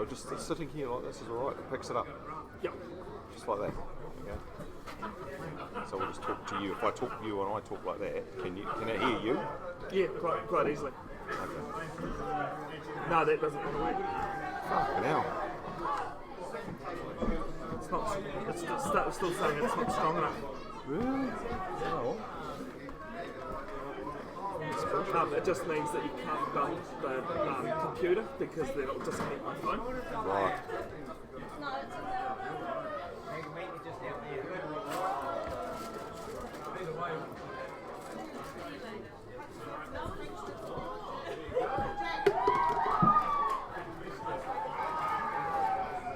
just sitting here like this is alright. It picks it up. Yep. Just like that. Okay. So we'll just talk to you. If I talk to you and I talk like that, can it hear you? Yeah, quite easily. Okay. No, that doesn't want to work. Fucking hell. It's not. It's still saying it's not strong enough. Really? Oh. It just means that you can't run the computer because then it'll disconnect my phone. Right.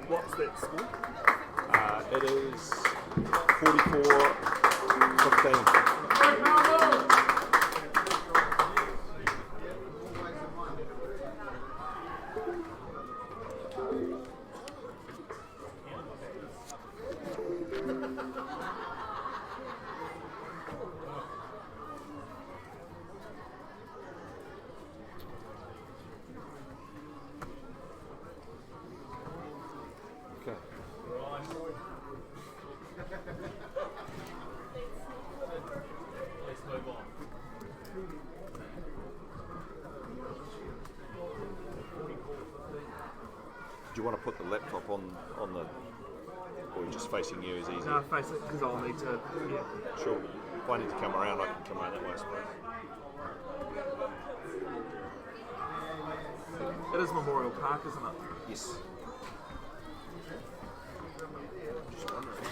What's that score? It is 44-15. Okay. Let's move on. Do you want to put the laptop on the, or just facing you is easier? No, face it because I'll need to. Yeah. Sure. If I need to come around, I can come around that way, I suppose. It is Memorial Park, isn't it? Yes. Just wondering.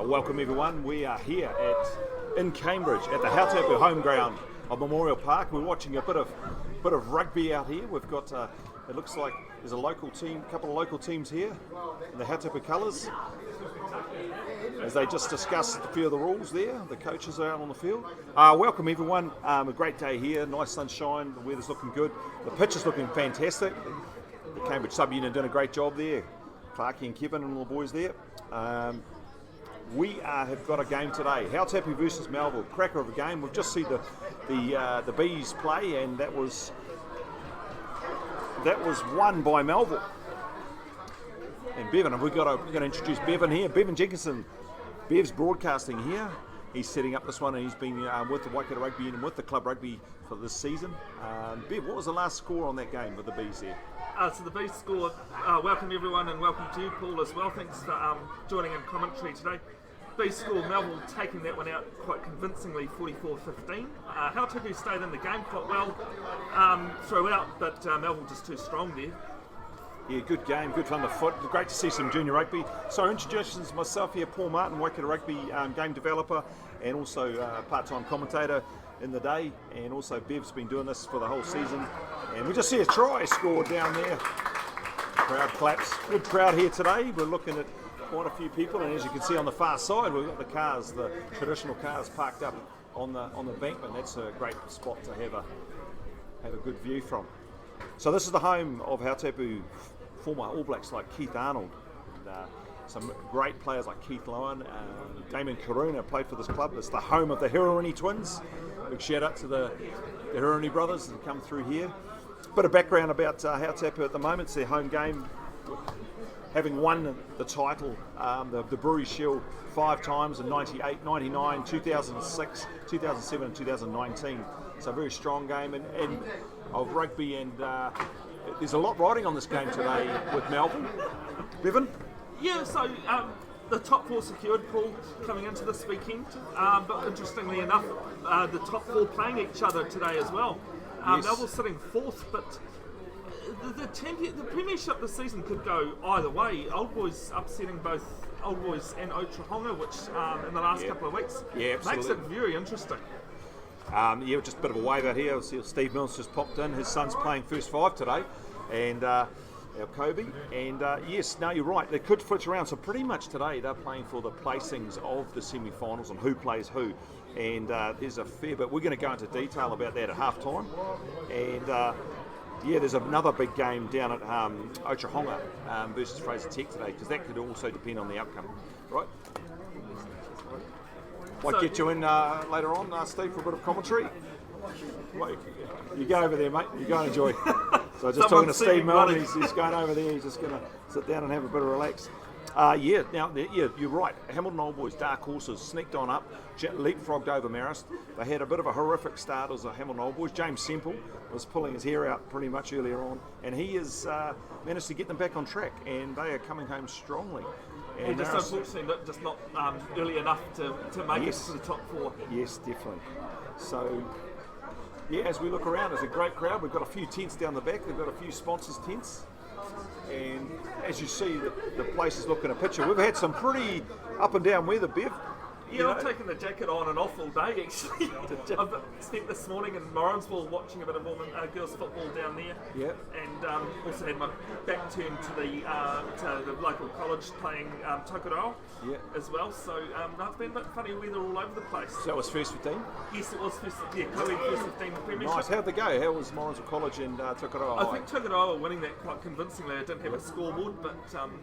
Welcome everyone. We are here in Cambridge at the Hautapu home ground of Memorial Park. We're watching a bit of rugby out here. We've got it looks like there's a couple of local teams here in the Hautapu colours. As they just discussed a few of the rules there, the coaches are out on the field. Welcome everyone. A great day here. Nice sunshine. The weather's looking good. The pitch is looking fantastic. The Cambridge sub-unit did a great job there. Clarkie and Kevin and all the boys there. We have got a game today. Hautapu versus Melville. Cracker of a game. We've just seen the Bees play, and that was won by Melville. And Bevin, we're going to introduce Bevin here. Bevin Jenkinson. Bev's broadcasting here. He's setting up this one, and he's been with the Waikato Rugby and with the club rugby for this season. Bev, what was the last score on that game with the Bees there? So the Bees scored. Welcome everyone, and welcome to you, Paul, as well. Thanks for joining in commentary today. Bees scored, Melville taking that one out quite convincingly, 44-15. Hautapu stayed in the game quite well throughout, but Melville just too strong there. Yeah, good game, good fun to foot. Great to see some junior rugby. So introductions myself here, Paul Martin, Waikato Rugby game developer and also part-time commentator in the day, and also Bev's been doing this for the whole season. And we just see a try scored down there. Crowd claps. Good crowd here today. We're looking at quite a few people, and as you can see on the far side, we've got the cars, the traditional cars parked up on the embankment. That's a great spot to have a good view from. So this is the home of Hautapu former All Blacks like Keith Arnold, and some great players like Keith Lowen, Damon Karuna played for this club. It's the home of the Hiruini twins. Big shout out to the Hiruini brothers that come through here. Bit of background about Hautapu at the moment. It's their home game, having won the title, the Brewery Shield 5 times in 98, 99, 2006, 2007 and 2019. So a very strong game and of rugby, and there's a lot riding on this game today with Melville. Bevin? Yeah, so the top 4 secured, Paul, coming into this weekend. But interestingly enough, the top 4 playing each other today as well. Yes. Melville's sitting 4th, but the premiership this season could go either way. Old Boys upsetting both Old Boys and Otahonga, which in the last couple of weeks makes it very interesting. Just a bit of a wave out here. Steve Mills just popped in. His son's playing first 5 today, and our Kobe. And yes, no, you're right. They could switch around. So pretty much today they're playing for the placings of the semi-finals and who plays who. And there's a fair bit. We're going to go into detail about that at half time. And there's another big game down at Otahonga versus Fraser Tech today, because that could also depend on the outcome, right? Might get you in later on, Steve, for a bit of commentary. You go over there, mate. You go and enjoy. So just talking to Steve Milne, he's going over there. He's just going to sit down and have a bit of relax. You're right. Hamilton Old Boys, dark horses, sneaked on up, leapfrogged over Marist. They had a bit of a horrific start as a Hamilton Old Boys. James Semple was pulling his hair out pretty much earlier on, and he has managed to get them back on track, and they are coming home strongly. And just unfortunately, just not early enough to make it to the top 4. Yes, definitely. So, as we look around, it's a great crowd. We've got a few tents down the back. They've got a few sponsors' tents. And as you see, the place is looking a picture. We've had some pretty up and down weather, Bev. Yeah, I've taken the jacket on and off all day, actually. I've spent this morning in Morrinsville watching a bit of girls' football down there. Yeah. And also had my back turned to the local college playing Tokeroa as well. So it's been a bit funny weather all over the place. So that was first 15? Yes, it was first 15 premiership. Nice. How'd they go? How was Morrinsville College and Tokeroa? I think Tokeroa were winning that quite convincingly. I didn't have a scoreboard, but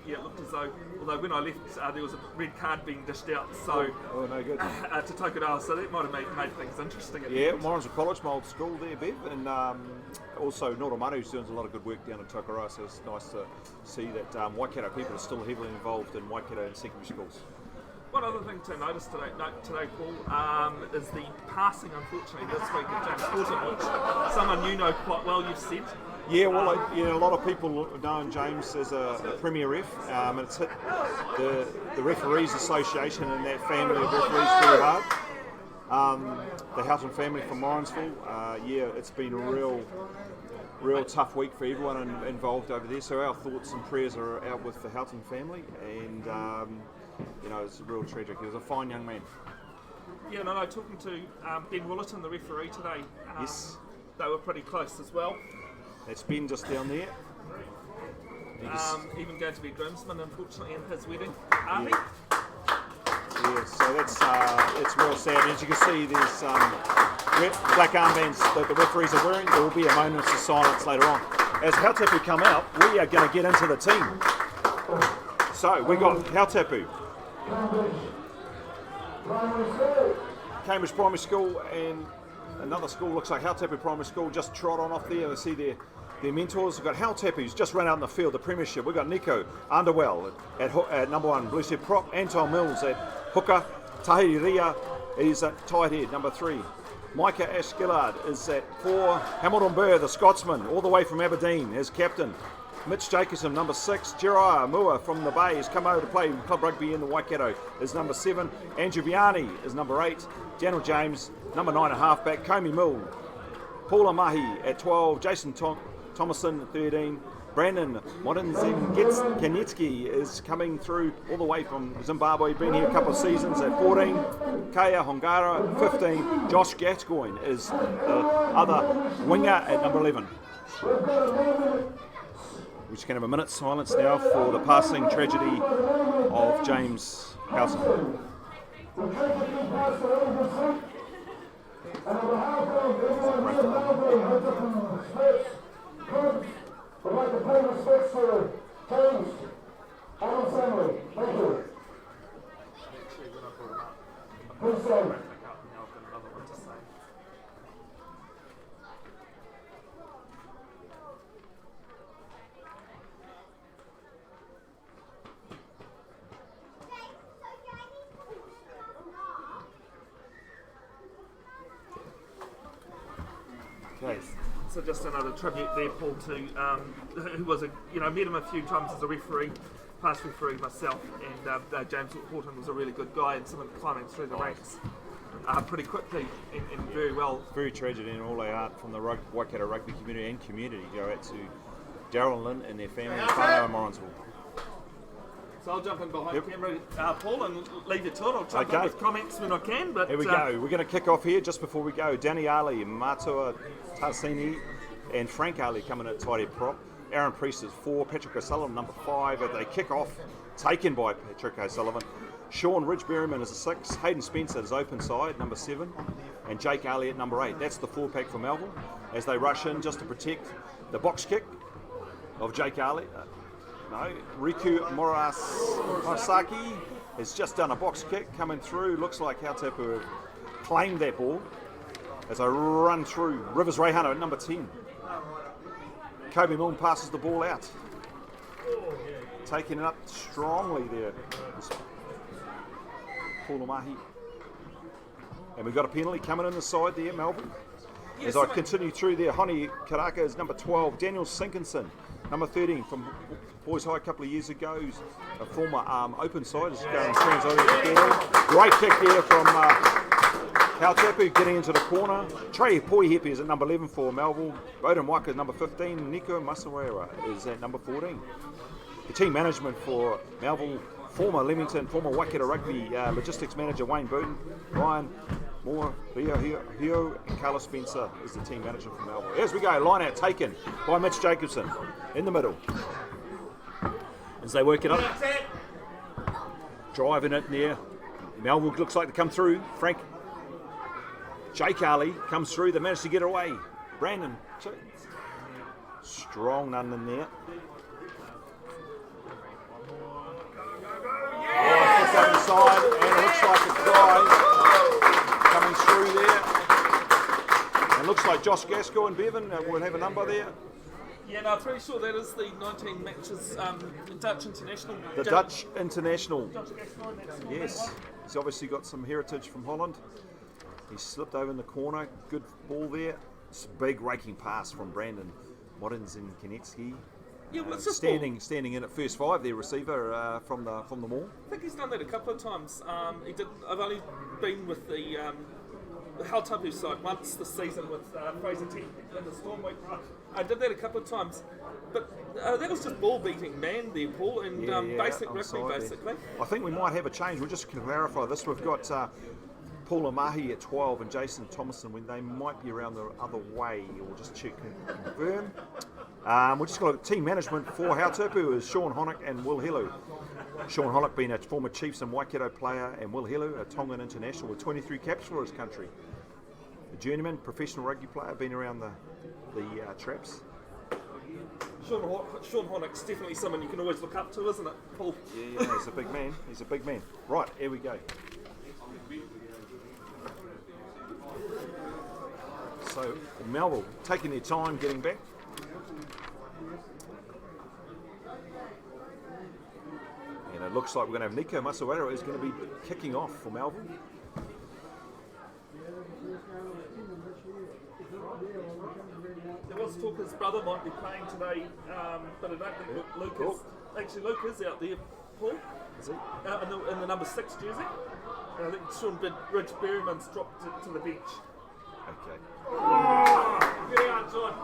it looked as though, although when I left there was a red card being dished out. So. Oh, no good. To Tokeroa, so that might have made things interesting. Morrinsville College, my old school there, Bev, and also Noramanu, who's doing a lot of good work down at Tokeroa, so it's nice to see that Waikato people are still heavily involved in Waikato and secondary schools. One other thing to notice today, Paul, is the passing, unfortunately, this week of James Horton, which someone you know quite well, you've said. Yeah, well, a lot of people have known James as a premier ref, and it's hit the Referees Association and that family of referees very hard. The Houghton family from Morrinsville, it's been a real real tough week for everyone involved over there. So our thoughts and prayers are out with the Houghton family, and it's real tragic. He was a fine young man. Yeah, no, talking to Ben Willerton, the referee today, Yes. they were pretty close as well. That's Ben just down there. Even going to be groomsman, unfortunately, in his wedding. Yeah, so it's real sad. As you can see, there's black armbands that the referees are wearing. There will be a moment of silence later on. As Hautapu come out, we are going to get into the team. So we got Hautapu, Cambridge Primary School, and another school looks like Hautapu Primary School just trot on off there. They see their mentors. We've got Hautapu, who's just run out in the field, the premiership. We've got Nico Underwell at number 1, Blue Set prop. Anton Mills at hooker. Tahiri Ria is at tight head, number 3. Micah Ashgillard is at 4. Hamilton Burr, the Scotsman, all the way from Aberdeen, as captain. Mitch Jenkinson, number 6. Jiraiya Mua from the Bay has come over to play club rugby in the Waikato, is number 7. Andrew Vianney is number 8. Daniel James, number 9 at halfback. Comey Mill. Paula Mahi at 12. Jason Thomason at 13. Brandon Morinzinkanetsky is coming through all the way from Zimbabwe, been here a couple of seasons, at 14. Kaya Hongara, 15. Josh Gascoigne is the other winger at number 11. We're just going to have a minute's silence now for the passing tragedy of James Howson. I'd like to pay respects to James Allen family. Thank you. Please stand. Okay. So just another tribute there, Paul, to who was met him a few times as a referee, past referee myself, and James Horton was a really good guy and someone climbing through the ranks pretty quickly and very well. Very tragic, and all our art from the Waikato rugby community go out to Darryl and Lynn and their family in Whanau and Morrinsville. So I'll jump in behind camera, Paul, and leave you to it. I'll jump in with comments when I can. But here we go. We're going to kick off here just before we go. Danny Ali, Matua Tarsini, and Frank Ali coming at tight head prop. Aaron Priest is 4. Patrick O'Sullivan, number 5. As they kick off, taken by Patrick O'Sullivan. Sean Ridge-Berryman is a 6. Hayden Spencer is open side, number 7. And Jake Elliott, number 8. That's the 4-pack for Melville as they rush in just to protect the box kick of Jake Elliott. Riku Murasaki has just done a box kick coming through. Looks like Hautapu have claimed that ball as I run through. Rivers Reihana at number 10. Kobe Milne passes the ball out. Taking it up strongly there. Paul Mahi. And we've got a penalty coming in the side there, Melville. As I continue through there, Honi Karaka is number 12. Daniel Jenkinson, number 13 from Boys High a couple of years ago, who's a former open side, is going to great kick there from Hautapu getting into the corner. Trey Poihepe is at number 11 for Melville. Bowden Waka is number 15. Nico Masawera is at number 14. The team management for Melville, former Leamington, former Waikato Rugby logistics manager Wayne Bowden, Ryan Moore, Hio, and Carlos Spencer is the team manager for Melville. As we go, line out taken by Mitch Jacobson in the middle. As they work it up, driving it there. Melville looks like to come through. Frank Jake Ali comes through. They managed to get away. Brandon, strong none in there. Kick over the side, and it looks like a try coming through there. And looks like Josh Gascoigne and Bevin will have a number there. Yeah, no, I'm pretty sure that is the 19 matches Dutch international. The Dutch international. Yes, he's obviously got some heritage from Holland. He slipped over in the corner. Good ball there. It's a big raking pass from Brandon Morinzinkanetsky. Yeah, well, standing in at first 5 there, receiver from the maul. I think he's done that a couple of times. I've only been with the Hautapu side once this season with Fraser Tent in the Storm Week. I did that a couple of times. But that was just ball beating man there, Paul, and basic rugby, basically. I think we might have a change. We'll just clarify this. We've got Paul Mahi at 12 and Jason Thomason, when they might be around the other way. We'll just check and confirm. We've just got a team management for Hautapu is Sean Honick and Will Helu. Sean Honick being a former Chiefs and Waikato player, and Will Helu, a Tongan international with 23 caps for his country. A journeyman, professional rugby player, been around the traps. Sean Honick's definitely someone you can always look up to, isn't it, Paul? Yeah, he's a big man. He's a big man. Right, here we go. So Melville taking their time getting back. And it looks like we're going to have Nico Masawara is going to be kicking off for Melville. There was talk his brother might be playing today, but I don't think Luke is. Actually, Luke is out there, Paul. Is he? In the number 6 jersey. And I think Sean Ridge Berryman's dropped it to the bench. Okay. Get outside.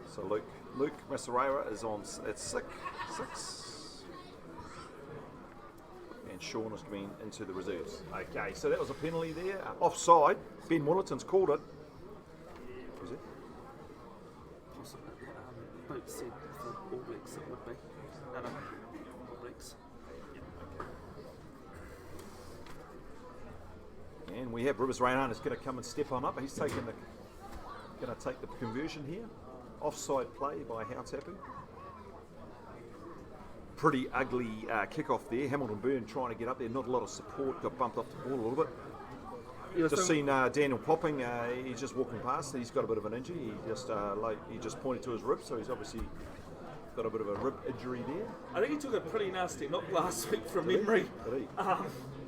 So Luke Masarara is on at 6. And Sean has been into the reserves. Okay, so that was a penalty there. Offside. Ben Willerton's called it. Was it? Possibly. Boat said for All Blacks it would be. No, All Blacks. And we have Rivers Rayhan is going to come and step on up. He's going to take the conversion here. Offside play by Hautapu. Pretty ugly kick-off there. Hamilton Byrne trying to get up there. Not a lot of support. Got bumped off the ball a little bit. Just seen Daniel Popping. He's just walking past. He's got a bit of an injury. He just pointed to his rib, so he's obviously got a bit of a rib injury there. I think he took a pretty nasty knock last week from memory.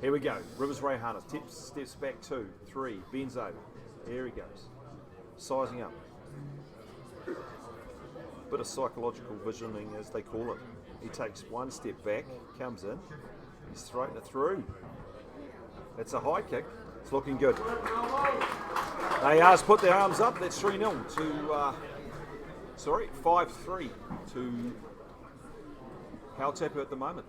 Here we go. Rivers Rayhan steps back 2, 3. Benzo. There he goes. Sizing up. Bit of psychological visioning, as they call it. He takes one step back, comes in. He's throwing it through. It's a high kick. It's looking good. They put their arms up. That's 3-0 to 5-3 to Hautapu at the moment.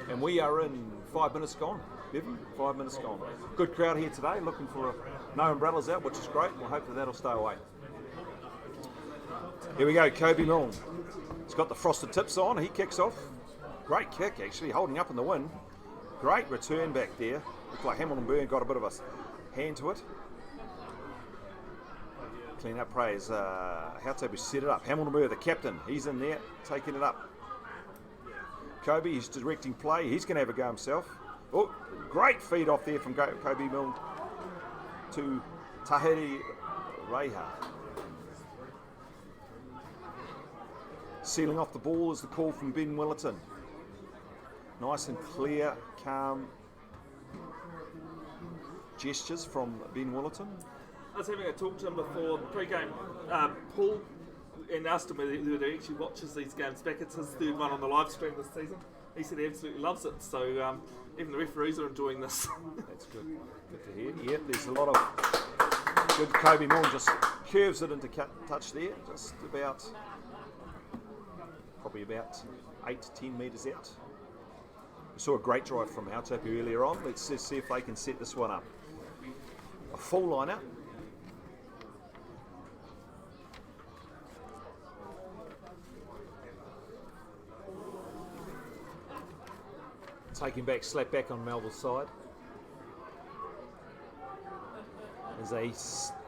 And we are in 5 minutes gone. Bevin, 5 minutes gone. Good crowd here today, looking for no umbrellas out, which is great. We'll hope that'll stay away. Here we go, Kobe Milne. He's got the frosted tips on. He kicks off. Great kick, actually, holding up in the wind. Great return back there. Looked like Hamilton Byrne got a bit of a hand to it. Clean up praise. Hautapu set it up. Hamilton Byrne, the captain, he's in there, taking it up. Kobe, he's directing play. He's going to have a go himself. Oh, great feed off there from Kobe Milne to Tahiri Reiha. Sealing off the ball is the call from Ben Willerton. Nice and clear, calm gestures from Ben Willerton. I was having a talk to him before pre-game, Paul, and asked him whether he actually watches these games back. It's his 3rd one on the live stream this season. He said he absolutely loves it, so even the referees are enjoying this. That's good. Good to hear. Yep, there's a lot of good. Kobe Milne just curves it into touch there, just about, probably about 8 to 10 metres out. We saw a great drive from Hautapu earlier on. Let's just see if they can set this one up. A full line out. Taking back, slap back on Melville's side. As they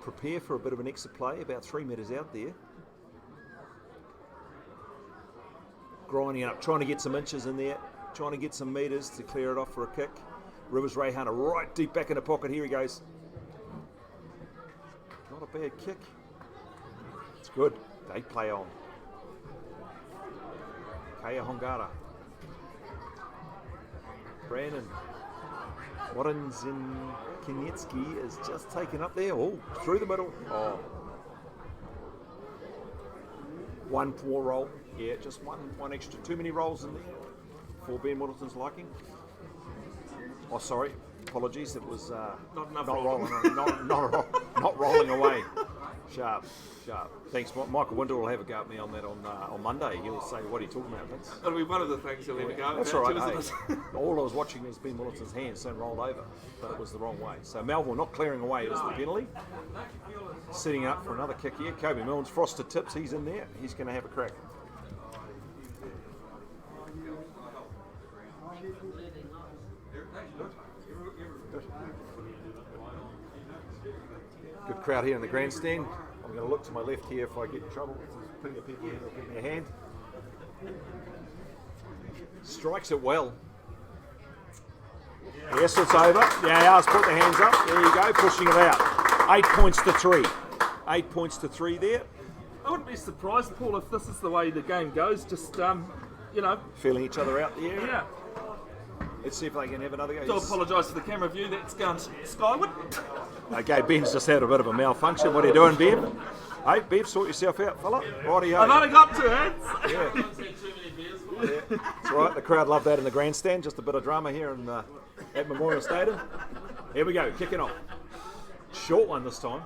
prepare for a bit of an exit play, about 3 metres out there. Grinding up, trying to get some inches in there, trying to get some metres to clear it off for a kick. Rivers Rayhan right deep back in the pocket. Here he goes. Not a bad kick. It's good. They play on. Kaya Hongara. Brandon Warinzinkinetsky is just taken up there. Oh, through the middle. Oh. 1 more roll. Yeah, just one extra. Too many rolls in there for Ben Middleton's liking. Oh, sorry. apologies. It was Not rolling away. Sharp. Thanks, Michael Winder will have a go at me on that on Monday. He'll say, "What are you talking about, Vince?" That'll be one of the things you'll have a go. That's about, all too, right. isn't Hey, it? all I was watching was Ben Willetton's hands and rolled over, but it was the wrong way. So Melville not clearing away is the penalty. Setting up for another kick here. Kobe Milne's frosted tips. He's in there. He's going to have a crack. Good crowd here in the grandstand. I'm going to look to my left here if I get in trouble. There's plenty of people here that'll give me a hand. Strikes it well. Yes, it's over. Yeah, let's put the hands up. There you go, pushing it out. 8 points to 3. 8 points to 3 there. I wouldn't be surprised, Paul, if this is the way the game goes. Just Feeling each other out there. yeah. Let's see if they can have another go. Do apologise for the camera view. That's going skyward. Okay, Ben's just had a bit of a malfunction. What are you doing, Ben? Hey, Bev, sort yourself out, fella. Righty-ho. I've only got 2 hands. Yeah. It's all right, the crowd love that in the grandstand. Just a bit of drama here at Memorial Stadium. Here we go, kicking off. Short one this time.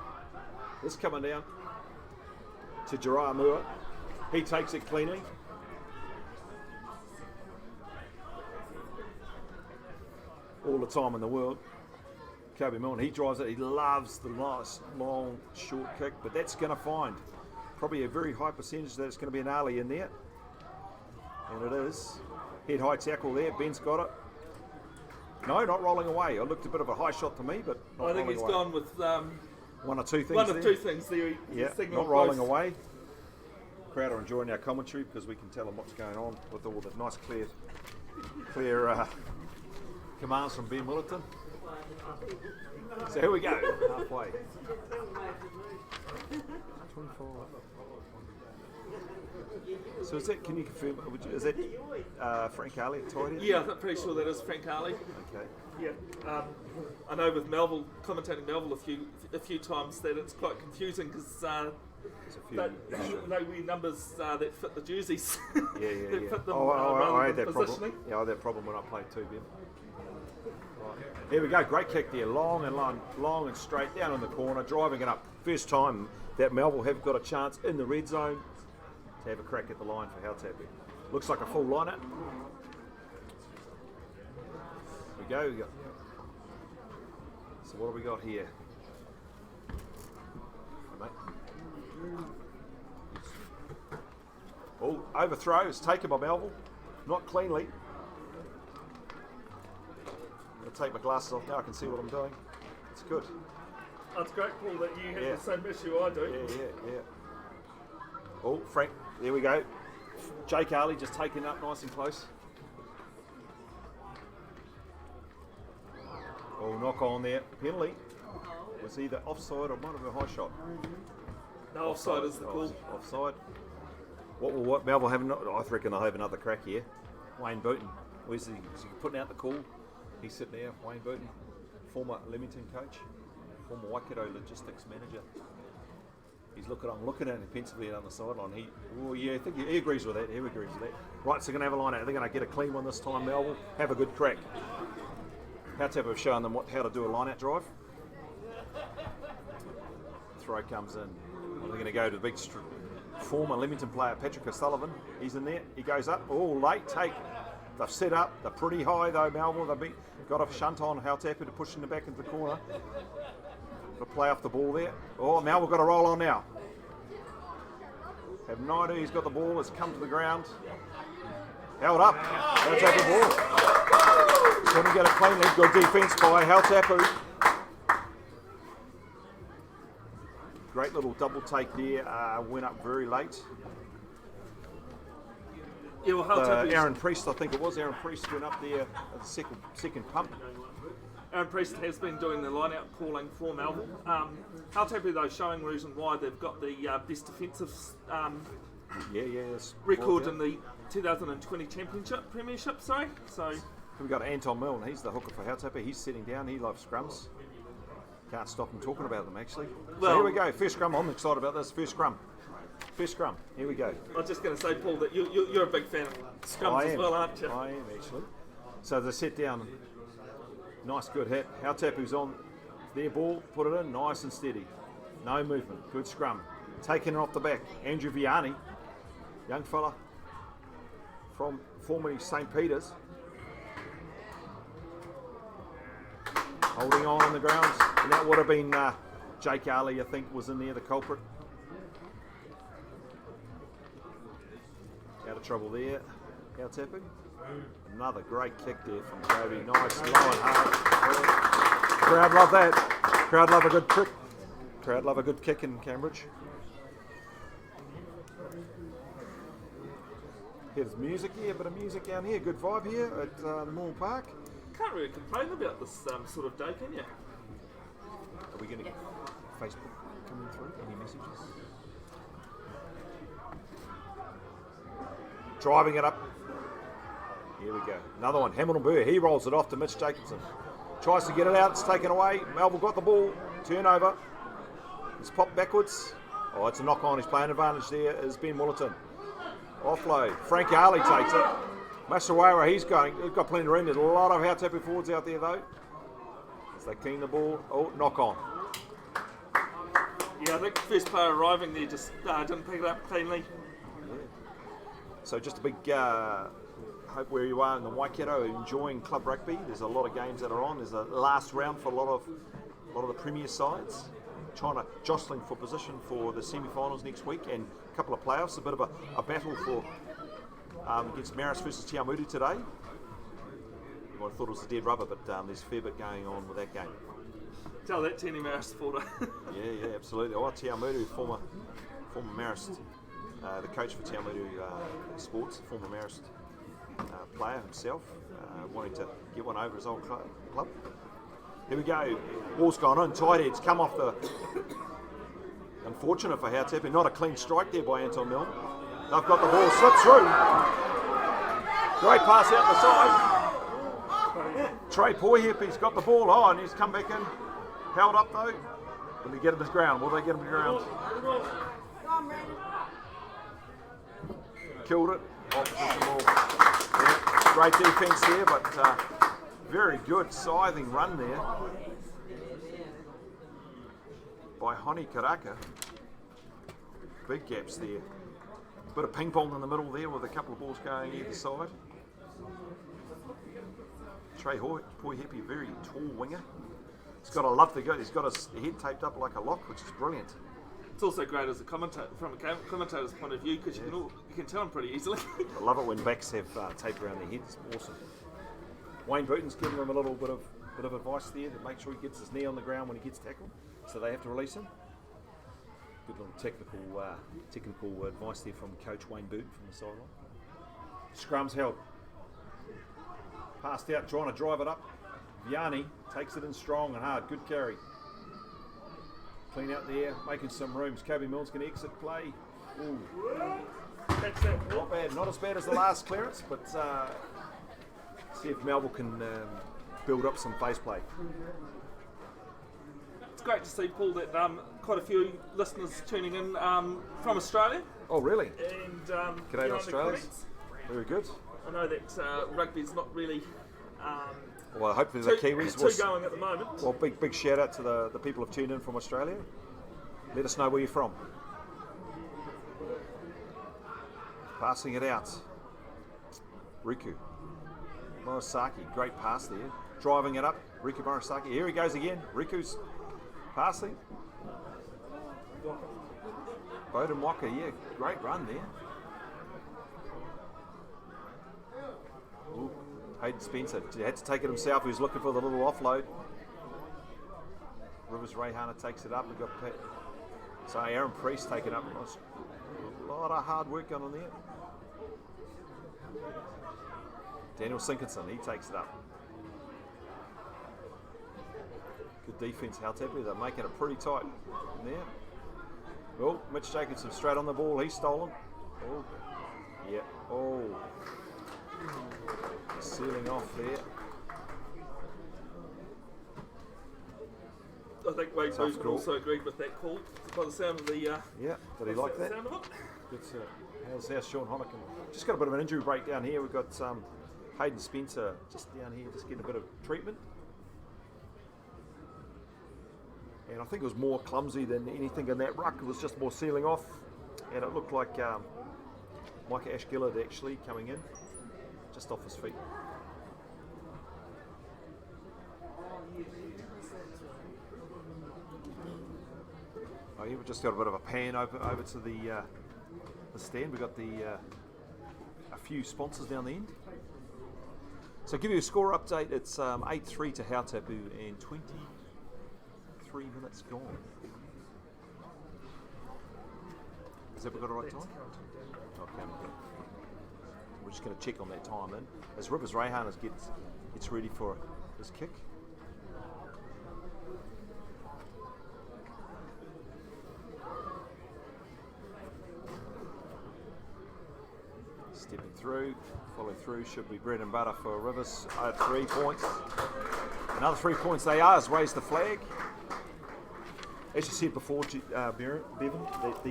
This coming down to Jariah Moore. He takes it cleanly. All the time in the world. Kobe Milne, he drives it. He loves the nice, long, short kick, but that's going to find probably a very high percentage that it's going to be an alley in there. And it is. Head high tackle there. Ben's got it. No, not rolling away. It looked a bit of a high shot to me, but not I think rolling he's away. gone with One or two things one of there. 2 things there. Yeah, Signal not rolling both. away. Crowd are enjoying our commentary because we can tell them what's going on with all the nice, clear commands from Ben Willetton. So here we go, halfway. 24. So is that, can you confirm, is that Frank Ali tied in? Yeah, I'm pretty sure that is Frank Ali. Okay. Yeah, I know with Melville, commentating Melville a few times, that it's quite confusing because There's a few. they wear numbers that fit the jerseys. Yeah. that fit them I rather had than that positioning. problem. Yeah, I had that problem when I played too, Ben. Right. Here we go, great kick there, long and straight down in the corner, driving it up. First time that Melville have got a chance in the red zone to have a crack at the line for Hautapu. Looks like a full lineup. Here we go. So what have we got here? Mate. Oh, overthrow is taken by Melville. Not cleanly. I'll take my glasses off now, I can see what I'm doing. It's good. That's great, Paul, that you have Yeah. the same issue I do. Yeah. Oh, Frank, there we go. Jake Harley just taking it up nice and close. Oh, knock on there. Penalty. Was either offside or might have been a high shot. No, offside is the call. Offside. What Melville have? I reckon they'll have another crack here. Wayne Booten. Where's he? Is he putting out the call? He's sitting there. Wayne Booten, former Leamington coach, former Waikato logistics manager. I'm looking at him pensively on the sideline. I think he agrees with that. He agrees with that. Right, so they're going to have a line out. They're going to get a clean one this time, Melville. Have a good crack. Hautapu have shown them how to do a line out drive. Throw comes in. They're going to go to the big former Leamington player, Patrick O'Sullivan. He's in there. He goes up. Oh, late take. They've set up. They're pretty high though, Melville. They've got a shunt on Hautapu to push in the back into the corner. To play off the ball there. Oh, Melville got a roll on now. Have no idea he's got the ball. It's come to the ground. Held up. Hautapu ball. Couldn't get it cleanly. Good defence by Hautapu. Great little double take there. Went up very late. Yeah, well, Hautapu. Aaron Priest, I think it was. Aaron Priest went up there at the second pump. Aaron Priest has been doing the line-out calling for Melville. Hautapu, though, showing reason why they've got the best defensive record in the 2020 Premiership. So we've got Anton Milne. He's the hooker for Hautapu. He's sitting down. He loves scrums. Can't stop him talking about them, actually. So here we go. First scrum. I'm excited about this. First scrum. Here we go. I was just going to say, Paul, that you're a big fan of scrums as well, aren't you? I am, actually. So they sit down. Nice, good hit. Hautapu's on their ball, put it in, nice and steady. No movement, good scrum. Taking it off the back. Andrew Vianney, young fella from formerly St. Peter's. Holding on the ground. And that would have been Jake Ali, I think, was in there, the culprit. Out of trouble there. Hautapu. Another great kick there from Kobe. Nice, low and hard. Crowd love that. Crowd love a good trick. Crowd love a good kick in Cambridge. Here's music here, a bit of music down here. Good vibe here at the Moore Park. Can't really complain about this sort of day, can you? Are we going to get Facebook coming through? Any messages? Driving it up. Here we go. Another one. Hamilton Burr. He rolls it off to Mitch Jenkinson. Tries to get it out. It's taken away. Melville got the ball. Turnover. It's popped backwards. Oh, it's a knock on. He's playing advantage there is Ben Willerton. Offload. Frank Ali takes it. Masawara, he's going. He's got plenty of room. There's a lot of Hautapu forwards out there though. As they clean the ball. Oh, knock on. Yeah, I think the first player arriving there just didn't pick it up cleanly. Yeah. So just a big hope where you are in the Waikato enjoying club rugby. There's a lot of games that are on. There's a last round for a lot of the premier sides. China jostling for position for the semi-finals next week and a couple of playoffs. A bit of a battle for against Maris versus Tiamutu today. You might have thought it was a dead rubber, but there's a fair bit going on with that game. Tell that to any Maris supporter. Yeah, absolutely. Oh, Tiamutu, former Marist, the coach for Tiamutu Sports, former Marist player himself, wanting to get one over his old club. Here we go. Ball's gone in. Tight heads come off the. Unfortunate for Hautapu. Not a clean strike there by Anton Milne. They've got the ball. Slipped through. Great pass out the side. Trey Poiheppe's got the ball. Oh, and he's come back in. Held up though. Will he get him to the ground? Will they get him to the ground? Killed it. Opposition ball. Yeah. Great defence there, but very good scything run there by Honi Karaka. Big gaps there. Bit of ping pong in the middle there with a couple of balls going either side. Trey Poihepe, very tall winger. He's got a love to go. He's got his head taped up like a lock, which is brilliant. It's also great as a commentator, from a commentator's point of view, because you can tell him pretty easily. I love it when backs have tape around their heads. Awesome. Wayne Booton's giving him a little bit of advice there to make sure he gets his knee on the ground when he gets tackled, so they have to release him. Good little technical advice there from Coach Wayne Booton from the sideline. Scrum's held. Passed out, trying to drive it up. Vianney takes it in strong and hard. Good carry. Clean out there, making some rooms. Kobe Mills can exit play. Ooh. Not bad. Not as bad as the last clearance, but see if Melville can build up some face play. It's great to see, Paul, that quite a few listeners tuning in from Australia. Oh, really? And G'day to Australia. Very good. I know that rugby's not really well, hopefully the Kiwis too going at the moment. Well, big shout out to the people who've tuned in from Australia. Let us know where you're from. Passing it out. Riku Morosaki, great pass there. Driving it up. Riku Morosaki. Here he goes again. Riku's passing. Bowden Walker, yeah, great run there. Ooh, Hayden Spencer, he had to take it himself. He was looking for the little offload. Rivers Rayhana takes it up. We've got so Aaron Priest taking up. A lot of hard work going on there. Daniel Sinkinson, he takes it up. Good defence, Hautapu. They're making it pretty tight in there. Oh, Mitch Jenkinson straight on the ball. He's stolen. Oh, yeah. Oh, sealing off there. I think Wayne Booton also agreed with that call by the sound of the. Yeah, did he like that? Sound of it? Good. How's Sean Honican? Just got a bit of an injury break down here. We've got Hayden Spencer just down here, just getting a bit of treatment. And I think it was more clumsy than anything in that ruck. It was just more sealing off, and it looked like Micah Ashgillard actually coming in, just off his feet. Oh yeah, we've just got a bit of a pan over to the stand. We've got a few sponsors down the end. So give you a score update, it's 8-3 to Hautapu and 23 minutes gone. Has that got a right time? Okay, we're just going to check on that time then. As Rivers Raihanas gets ready for his kick. Stepping through, follow through, should be bread and butter for Rivers. 3 points. Another 3 points they are, has raised the flag. As you said before, Bevin, that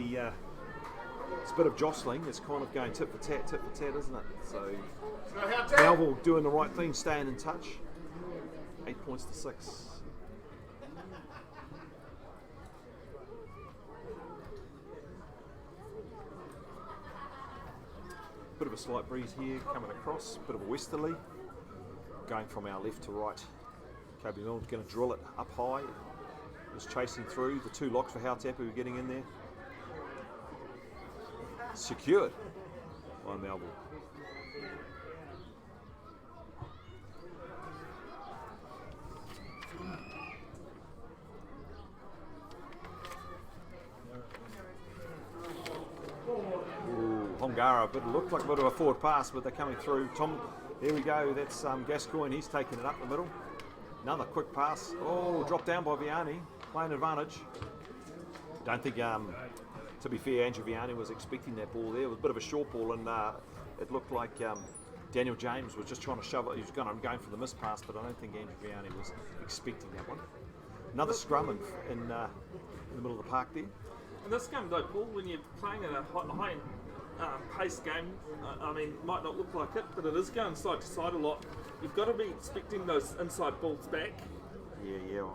it's a bit of jostling. It's kind of going tit for tat, isn't it? So Melville doing the right thing, staying in touch. 8 points to 6. Bit of a slight breeze here coming across, bit of a westerly going from our left to right. Kobe Milne's going to drill it up high. Just chasing through. The 2 locks for Hautapu are getting in there. Secured by Melville. Hongara, but it looked like a bit of a forward pass, but they're coming through. Tom, there we go, that's Gascoigne, he's taking it up the middle. Another quick pass. Oh, dropped down by Vianney, playing advantage. Don't think, to be fair, Andrew Vianney was expecting that ball there. It was a bit of a short ball, and it looked like Daniel James was just trying to shove it. He was going for the miss pass, but I don't think Andrew Vianney was expecting that one. Another scrum in the middle of the park there. In this game though, Paul, when you're playing in a high pace game, I mean, might not look like it, but it is going side to side a lot. You've got to be expecting those inside balls back. Yeah.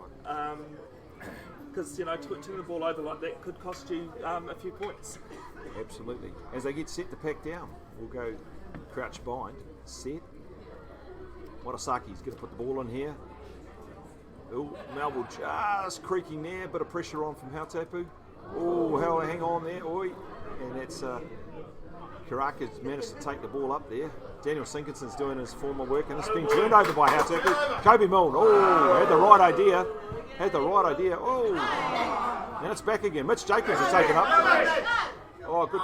Because, turning the ball over like that could cost you a few points. Absolutely. As they get set to pack down, we'll go crouch bind, set. Watasaki's going to put the ball in here. Oh, Melville just creaking there, bit of pressure on from Hautapu. Oh, hang on there, oi. And that's Karaka's managed to take the ball up there. Daniel Jenkinson's doing his formal work, and it's been turned over by Hautapu. Kobe Milne, had the right idea. Oh, now it's back again. Mitch Jacobs has taken up. Oh, good.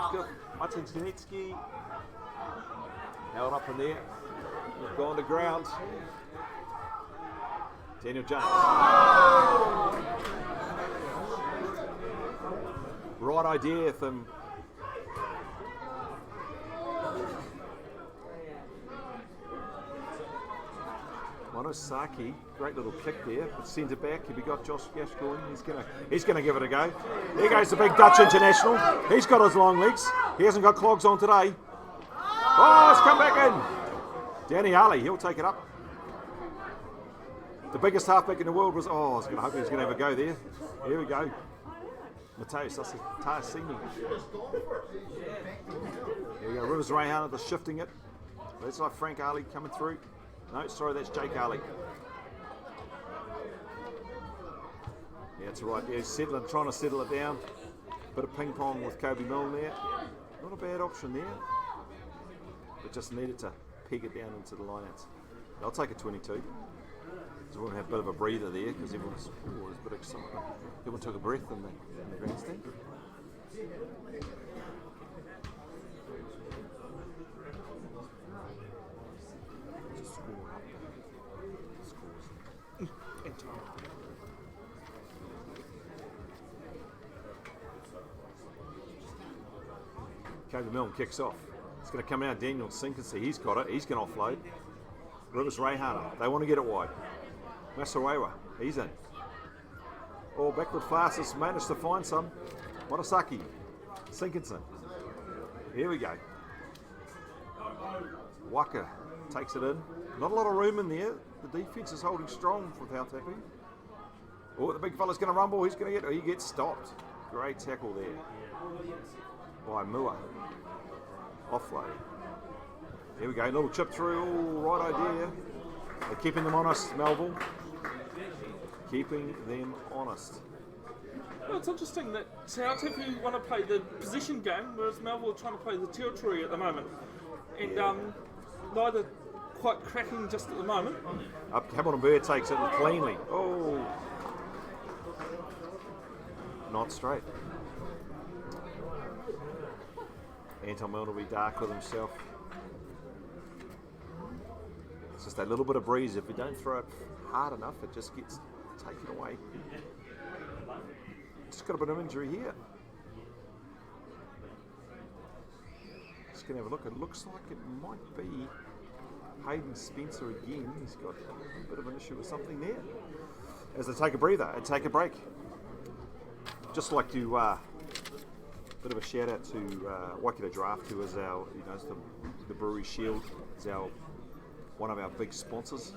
Martin Stanitsky held up in there. We've gone to ground. Daniel James. Right idea from Monosaki. Great little kick there. Centre back. Have you got Josh Gascoigne? He's gonna give it a go. There goes the big Dutch international. He's got his long legs. He hasn't got clogs on today. Oh, it's come back in. Danny Ali, he'll take it up. The biggest halfback in the world was. Oh, I was gonna hope he was gonna have a go there. Here we go. Mateus Tassini. There we go. Rivers Raihanas, they're shifting it. That's like Frank Ali coming through. No, sorry, that's Jake Ali. Yeah, it's all right. Yeah, trying to settle it down. Bit of ping pong with Kobe Milne there. Not a bad option there. But just needed to peg it down into the lineouts. I'll take a 22. So we'll have a bit of a breather there because everyone's a bit excited. Everyone took a breath in the grandstand. Just score up the scores. Kobe Milne kicks off. It's going to come out. Daniel Jenkinson, he's got it. He's going to offload. Rivers Raihanas, they want to get it wide. Masarewa, he's in. Oh, backward fastest, managed to find some. Monosaki, Jenkinson. Here we go. Waka takes it in. Not a lot of room in there. The defence is holding strong with Hautapu. Oh, the big fella's going to rumble. He gets stopped. Great tackle there by Mua. Offload. Here we go. Little chip through. Oh, right idea. They're keeping them honest, Melville. Keeping them honest. Well, it's interesting that Hautapu want to play the position game, whereas Melville are trying to play the territory at the moment. And neither quite cracking just at the moment. Up Hamilton Bird takes it cleanly. Oh. Not straight. Anton Milne will be dark with himself. It's just that little bit of breeze. If you don't throw it hard enough, it just gets taken away. Just got a bit of injury here. Just going to have a look. It looks like it might be Hayden Spencer again. He's got a bit of an issue with something there. As they take a breather and take a break. Just like to bit of a shout out to Waikato Draft, who is our, the Brewery Shield is one of our big sponsors.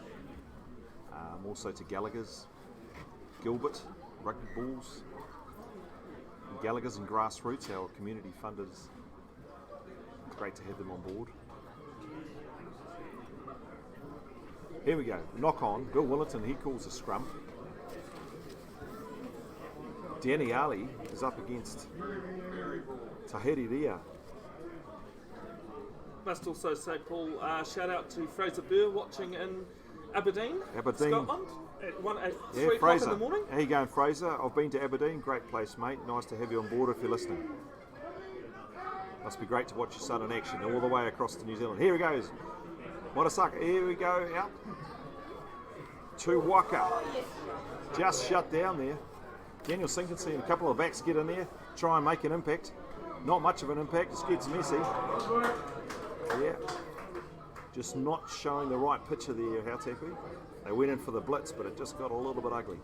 Also to Gallagher's, Gilbert, Rugby Bulls, Gallagher's and Grassroots, our community funders. Great to have them on board. Here we go, knock on. Bill Willington, he calls a scrum. Danny Ali is up against Tahiri Ria. Must also say, Paul, shout out to Fraser Burr watching in Aberdeen, Scotland, at 3 o'clock in the morning. How you going, Fraser? I've been to Aberdeen. Great place, mate. Nice to have you on board if you're listening. Must be great to watch your son in action all the way across to New Zealand. Here he goes. Motasaka, here we go, out. To Waka. Just shut down there. Daniel Jenkinson and a couple of backs get in there, try and make an impact. Not much of an impact, it gets messy. Yeah. Just not showing the right picture there, Hautapu. They went in for the blitz, but it just got a little bit ugly.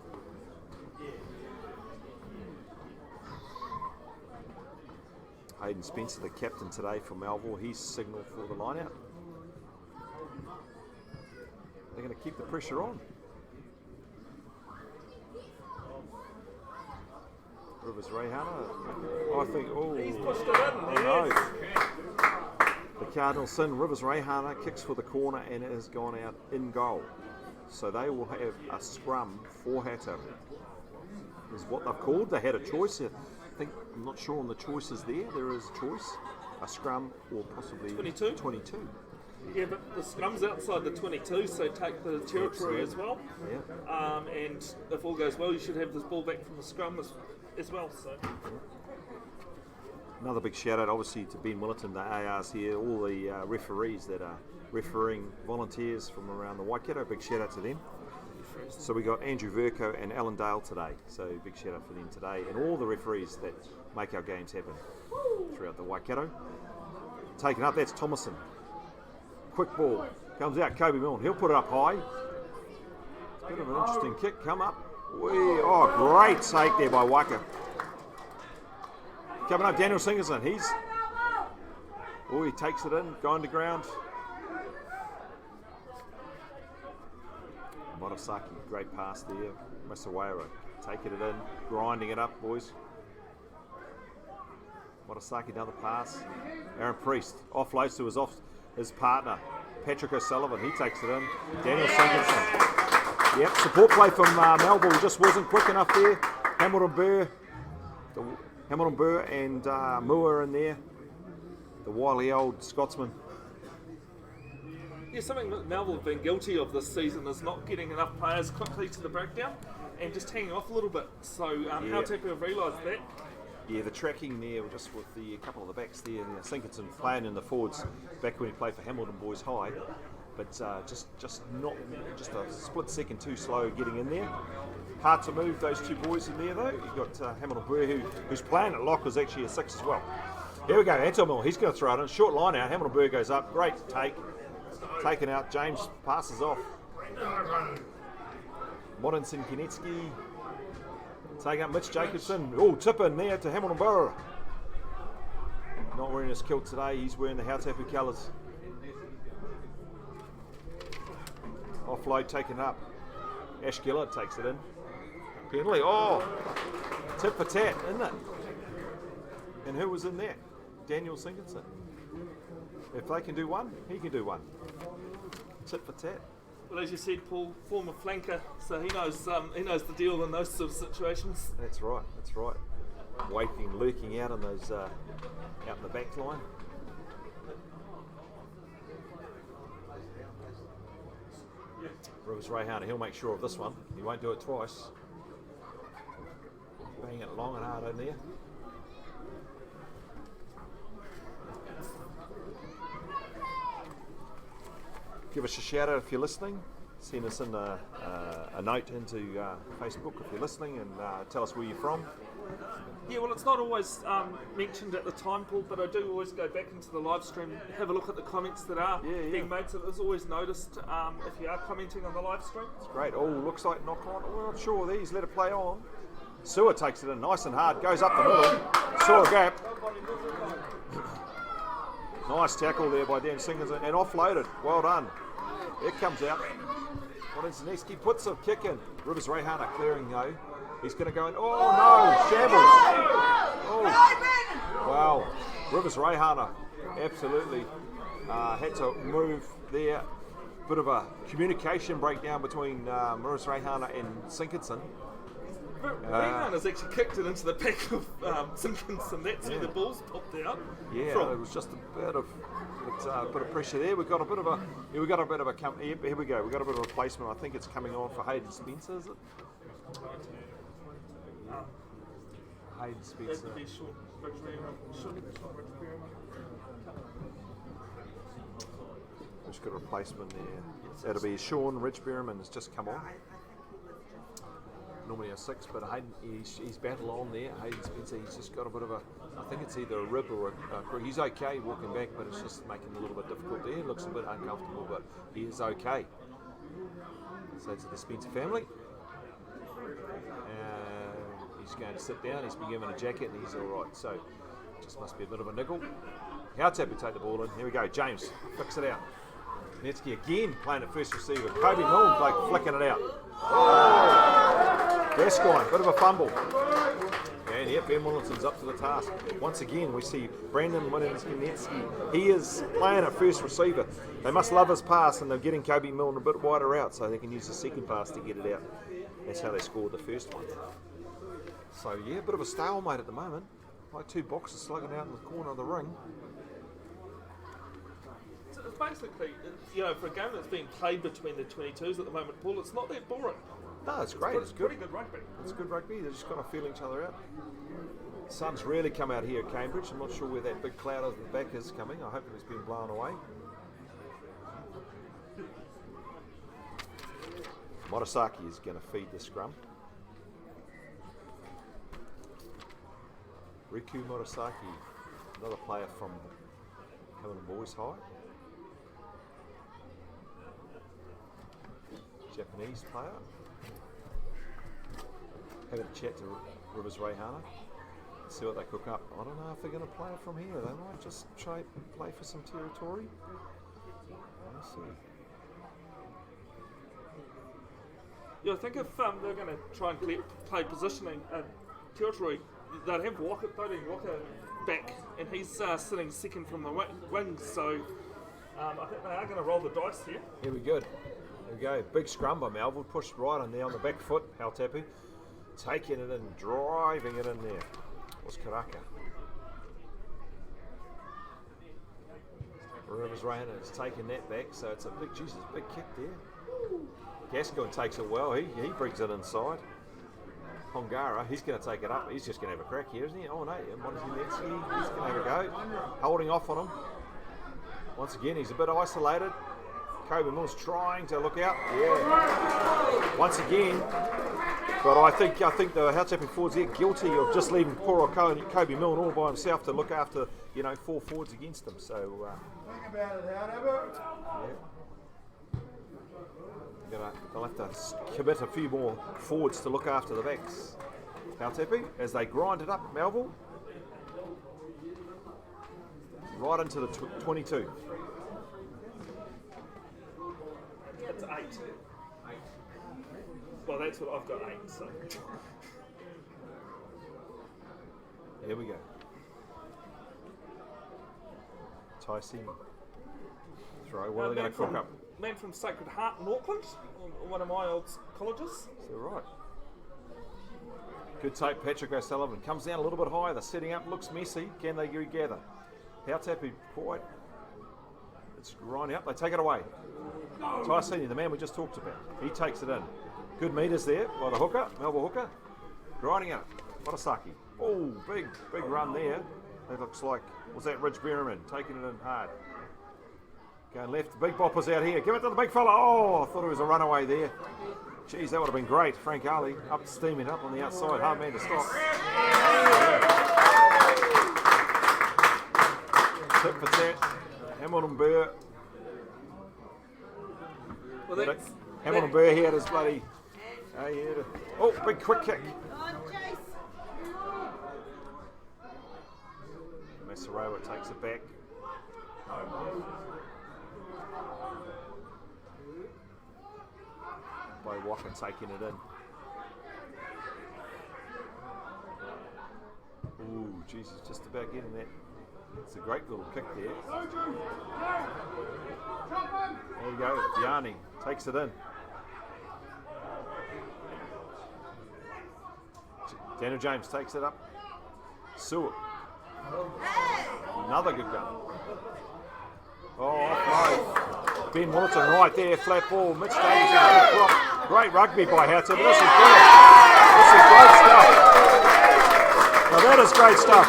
Hayden Spencer, the captain today for Melville, he's signalled for the line out. They're going to keep the pressure on. Rivers Rehana, I think, he's pushed it in. No. The Cardinals sin. Rivers Rehana kicks for the corner and it has gone out in goal. So they will have a scrum for Hautapu. Is what they've called. They had a choice. I'm not sure on the choices there. There is a choice, a scrum or possibly 22. Yeah, but the scrum's outside the 22, so take the territory as well. Yeah. And if all goes well, you should have this ball back from the scrum as well. So. Another big shout out obviously to Ben Willington, the ARs here, all the referees that are refereeing volunteers from around the Waikato, big shout out to them. So we got Andrew Verco and Alan Dale today, so big shout out for them today, and all the referees that make our games happen throughout the Waikato. Taken up, that's Thomason. Quick ball, comes out, Kobe Milne, he'll put it up high. It's a bit of an interesting kick, come up. Oh, great sake there by Waka. Coming up, Daniel Jenkinson, he takes it in, going to ground. Motasaki, great pass there. Masawara taking it in, grinding it up, boys. Motasaki, another pass. Aaron Priest offloads to his partner, Patrick O'Sullivan. He takes it in. Daniel Jenkinson. Yep, support play from Melville just wasn't quick enough there. Hamilton Burr and Mua in there. The wily old Scotsman. Yeah, something that Melville have been guilty of this season is not getting enough players quickly to the breakdown and just hanging off a little bit. So Hautapu have realised that. Yeah, the tracking there, just with a couple of the backs there. Jenkinson playing in the forwards back when he played for Hamilton Boys High, but just a split second too slow getting in there. Hard to move those two boys in there though. You've got Hamilton Burr who's playing at lock, was actually a 6 as well. Here we go, Anton Milne, he's going to throw it in. Short line out, Hamilton Burr goes up, great take. Taken out, James passes off. Modinson Kinetsky. Taking up Mitch Jacobson. Oh, tip in there to Hamilton Burr. Not wearing his kilt today, he's wearing the Hautapu colours. Offload taken up. Ash Gillard takes it in. Penalty. Oh, tit for tat, isn't it? And who was in that? Daniel Jenkinson. If they can do one, he can do one. Tit for tat. Well, as you said, Paul, former flanker, so he knows the deal in those sort of situations. That's right. That's right. Waiting, lurking out in those out in the back line. Rivers Rayhana, he'll make sure of this one. He won't do it twice. Bang it long and hard in there. Give us a shout out if you're listening. Send us in a note into Facebook if you're listening, and tell us where you're from. Yeah, well, it's not always mentioned at the time, Paul, but I do always go back into the live stream, have a look at the comments that are being made, so it's always noticed if you are commenting on the live stream. It's great. Oh, looks like knock on. We're not sure of these. Let it play on. Sewer takes it in nice and hard, goes up the middle. Sewer gap. Nice tackle there by Dan Jenkinson and offloaded. Well done. It comes out. Wodinski puts a kick in. Rivers Rayhana clearing though. He's going to go in. Oh no! Shambles! Oh. Wow. Rivers Rayhana absolutely had to move there. Bit of a communication breakdown between Rivers Rayhana and Jenkinson. Rayhana's actually kicked it into the back of Jenkinson. That's where the ball's popped out. Yeah, from. It was just a bit of pressure there. We've got a bit of a here we go. We've got a bit of a replacement. I think it's coming on for Hayden Spencer, is it? Hayden Spencer. Just got a replacement there. That'll be Sean Richberman has just come on. Normally a 6, but Hayden, he's battled on there. Hayden Spencer, he's just got a bit of a, I think it's either a rib or a, he's okay walking back, but it's just making it a little bit difficult there. It looks a bit uncomfortable, but he is okay. So to the Spencer family. He's going to sit down, he's been given a jacket and he's alright. So just must be a bit of a niggle. Hautapu take the ball in. Here we go, James, fix it out. Netsky again playing at first receiver. Kobe Milne like flicking it out. Oh. Gascoigne, bit of a fumble. And yep, Ben Williamson's up to the task. Once again, we see Brandon Wodinski. He is playing at first receiver. They must love his pass, and they're getting Kobe Milne a bit wider out so they can use the second pass to get it out. That's how they scored the first one. So yeah, a bit of a stalemate at the moment. Like two boxes slugging out in the corner of the ring. It's basically, for a game that's being played between the 22s at the moment, Paul, it's not that boring. No, it's great. It's pretty good rugby. It's good rugby. They're just kind of feeling each other out. Sun's really come out here at Cambridge. I'm not sure where that big cloud at the back is coming. I hope it's been blown away. Morisaki is going to feed the scrum. Riku Morisaki, another player from Hamilton Boys High. Japanese player. Having a chat to Rivers Rayhana. See what they cook up. I don't know if they're going to play it from here. They might just play for some territory. Let's see. Yeah, I think if they're going to try and play positioning territory, they'd have Walker back, and he's sitting second from the wings. So I think they are going to roll the dice here. Here we go. There we go. Big scrum by Melville. Pushed right on there on the back foot. Hautapu taking it in, driving it in there. Was Karaka. Rivers Rayhana has taken that back, so it's a big kick there. Gascoigne takes it well. He brings it inside. Hongara, he's going to take it up. He's just going to have a crack here, isn't he? Oh no, what is he next? He's going to have a go. Holding off on him. Once again, he's a bit isolated. Kobe Milne's trying to look out. Yeah. Once again, but I think the Hautapu forwards are guilty of just leaving poor old Kobe Milne all by himself to look after, four forwards against him. So Think about it, Hautapu. yeah. They'll have to commit a few more forwards to look after the backs. Hautapu, as they grind it up, Melville. Right into the 22. It's 8. Well, that's what I've got 8. So. Here we go. Tyson. Throw. What are they going to cook up? Man from Sacred Heart in Auckland, one of my old colleges. Is that right? Good take, Patrick O'Sullivan. Comes down a little bit higher. The setting up looks messy. Can they regather? Hautapu quite. It's grinding up. They take it away. Tyson, the man we just talked about. He takes it in. Good meters there by the hooker, Melville hooker. Grinding up. Watasaki. Oh, big run there. It looks like, was that Ridge Berriman taking it in hard? Going left, big boppers out here. Give it to the big fella. Oh, I thought it was a runaway there. Geez, that would have been great. Frank Ali up steaming up on the outside. Hard man to stop. Tip for that. Hamilton Burr. Well, Hamilton Burr here had his bloody. Oh, big quick kick. Massarowa takes it back. By Walker taking it in. Ooh, Jesus, just about getting that. It's a great little kick there. There you go, Yanni takes it in. Daniel James takes it up. Seward. Another good gun. Oh, no. Ben Wilton right there, flat ball. Mitch Davies. Great rugby by Hautapu. This is good. This is great stuff. Now that is great stuff.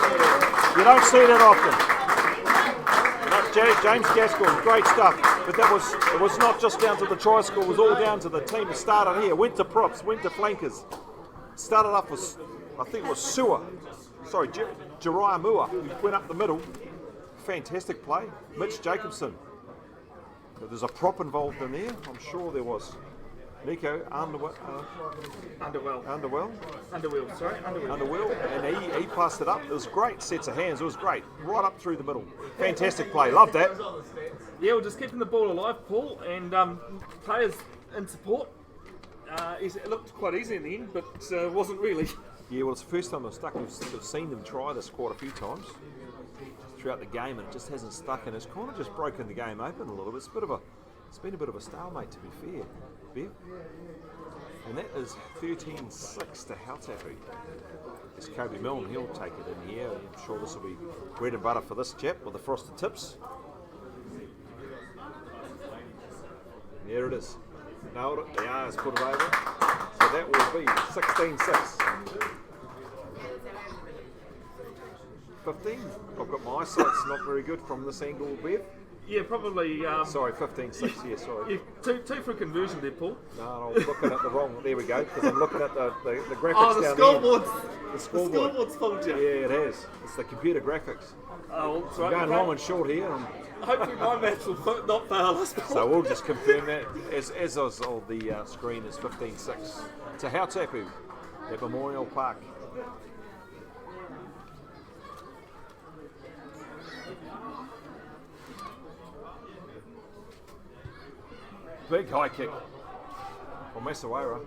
You don't see that often. James Gaskell, great stuff. But it was not just down to the try score, it was all down to the team that started here. Went to props, went to flankers. Started off with, I think it was Jariah Mua, who went up the middle. Fantastic play. Mitch Jenkinson. There's a prop involved in there. I'm sure there was. Nico Underwell. And he passed it up. It was great sets of hands. It was great. Right up through the middle. Fantastic play. Loved that. Yeah, we're just keeping the ball alive, Paul, and players in support. It looked quite easy in the end, but wasn't really. Yeah, well, it's the first time I've seen them try this quite a few times throughout the game, and it just hasn't stuck, and it's kind of just broken the game open a little bit. It's been a bit of a stalemate, to be fair, Bev. And that is 13-6 to Hautapu. It's Kobe Milne, he'll take it in here. I'm sure this will be bread and butter for this chap with the frosted tips. There it is. Nailed it. The R's put it over. So that will be 16-6. 15. I've got my eyesight's not very good from this angle, Bev. Yeah, probably. Sorry, 15-6. Yeah, sorry. Two for conversion there, Paul. No, I'm looking at the wrong. There we go. Because I'm looking at the graphics down there. The scoreboard. The scoreboard's fooled you. Yeah, it has. It's the computer graphics. Oh, that's right. I'm going long and short here. Hopefully my match will not fail us. So we'll just confirm that as is all the screen is 15-6 to Hautapu at Memorial Park. Big high kick for Massarowa.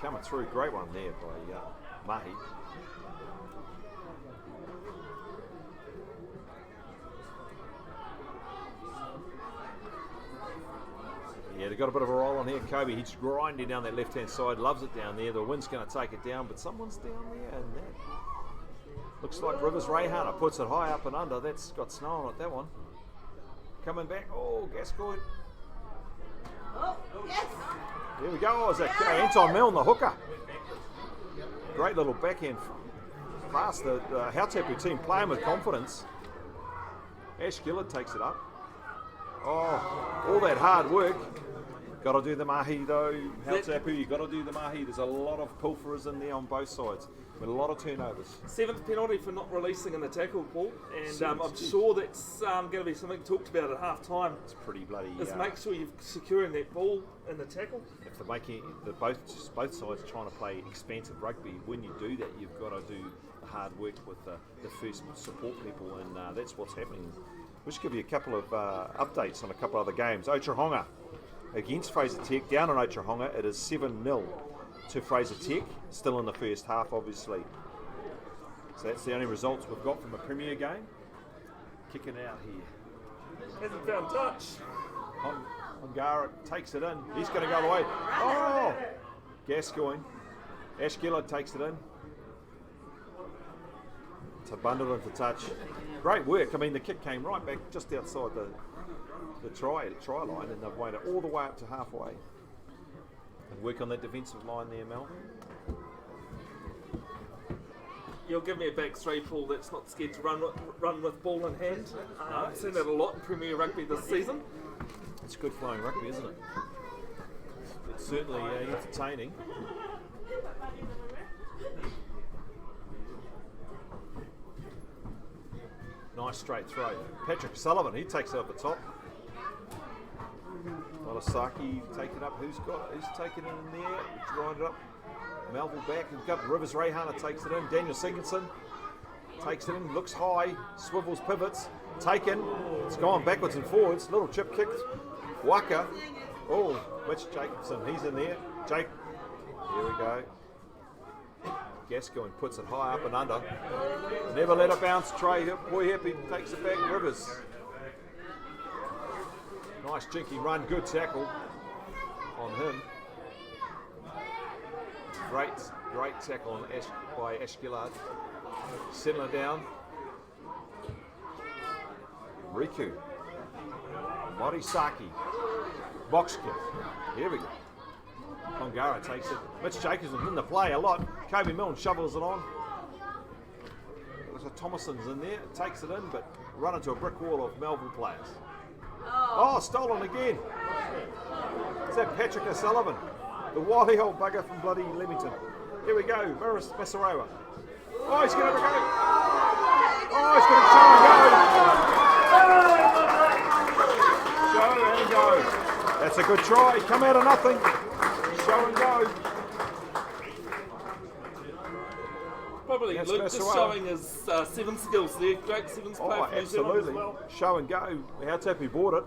Coming through, great one there by Mahi. Yeah, they've got a bit of a roll on here. Kobe, he's grinding down that left-hand side, loves it down there. The wind's going to take it down, but someone's down there, and that looks like Rivers Rayhana puts it high up and under. That's got snow on it, that one. Coming back, oh, Gascoigne. Oh, yes. There we go. Oh, is that Anton Milne, the hooker? Great little backhand pass. The Hautapu team playing with confidence. Ash Gillard takes it up. Oh, all that hard work. Got to do the mahi though. Hautapu, you got to do the mahi. There's a lot of pilferers in there on both sides, with a lot of turnovers. 7th penalty for not releasing in the tackle, Paul, and I'm sure that's going to be something talked about at half time. It's pretty bloody. Just make sure you're securing that ball in the tackle. If they're making both sides trying to play expansive rugby, when you do that, you've got to do the hard work with the first support people, and that's what's happening. We'll just give you a couple of updates on a couple other games. Otrahonga against Fraser Tech down in Otrahonga. It is 7-0 to Fraser Tech, still in the first half obviously. So that's the only results we've got from a Premier game. Kicking out here. Hasn't found touch. Ongara takes it in. He's going to go away. Oh! Gascoigne. Ash Gillard takes it in. To bundle into touch. Great work. I mean, the kick came right back just outside the try line, and they've waited all the way up to halfway. And work on that defensive line there, Mel. You'll give me a back three, Paul, that's not scared to run with ball in hand. I've seen that a lot in Premier Rugby this season. It's good flowing rugby, isn't it? It's certainly entertaining. Nice straight throw. Patrick Sullivan, he takes it up the top. Walasaki take it up. Who's taken it in there? Dried it up. Melville back and up. Rivers Rehana takes it in. Daniel Jenkinson takes it in. Looks high. Swivels, pivots. Taken. It's gone backwards and forwards. Little chip kick. Waka. Oh, Mitch Jacobson. He's in there. Jake. Here we go. Gascoigne puts it high up and under. Never let it bounce. Trey. Boy Happy takes it back. Rivers. Nice jinky run. Good tackle on him. Great tackle on by Ash Gillard. Settling down. Riku. Morisaki. Box kick. Here we go. Ongara takes it. Mitch Jacobson's in the play a lot. Kobe Milne shovels it on. Thomason's in there. Takes it in, but run into a brick wall of Melville players. Oh, stolen again. Is that Patrick O'Sullivan? The wily old bugger from bloody Leamington. Here we go, Maris Masarowa. Oh, he's going to have a go. Oh, he's going to show and go. Show and go. That's a good try. Come out of nothing. Show and go. Probably That's Luke just showing his seven skills there. Great sevens player for New Zealand as well. Show and go. Hautapu bought it.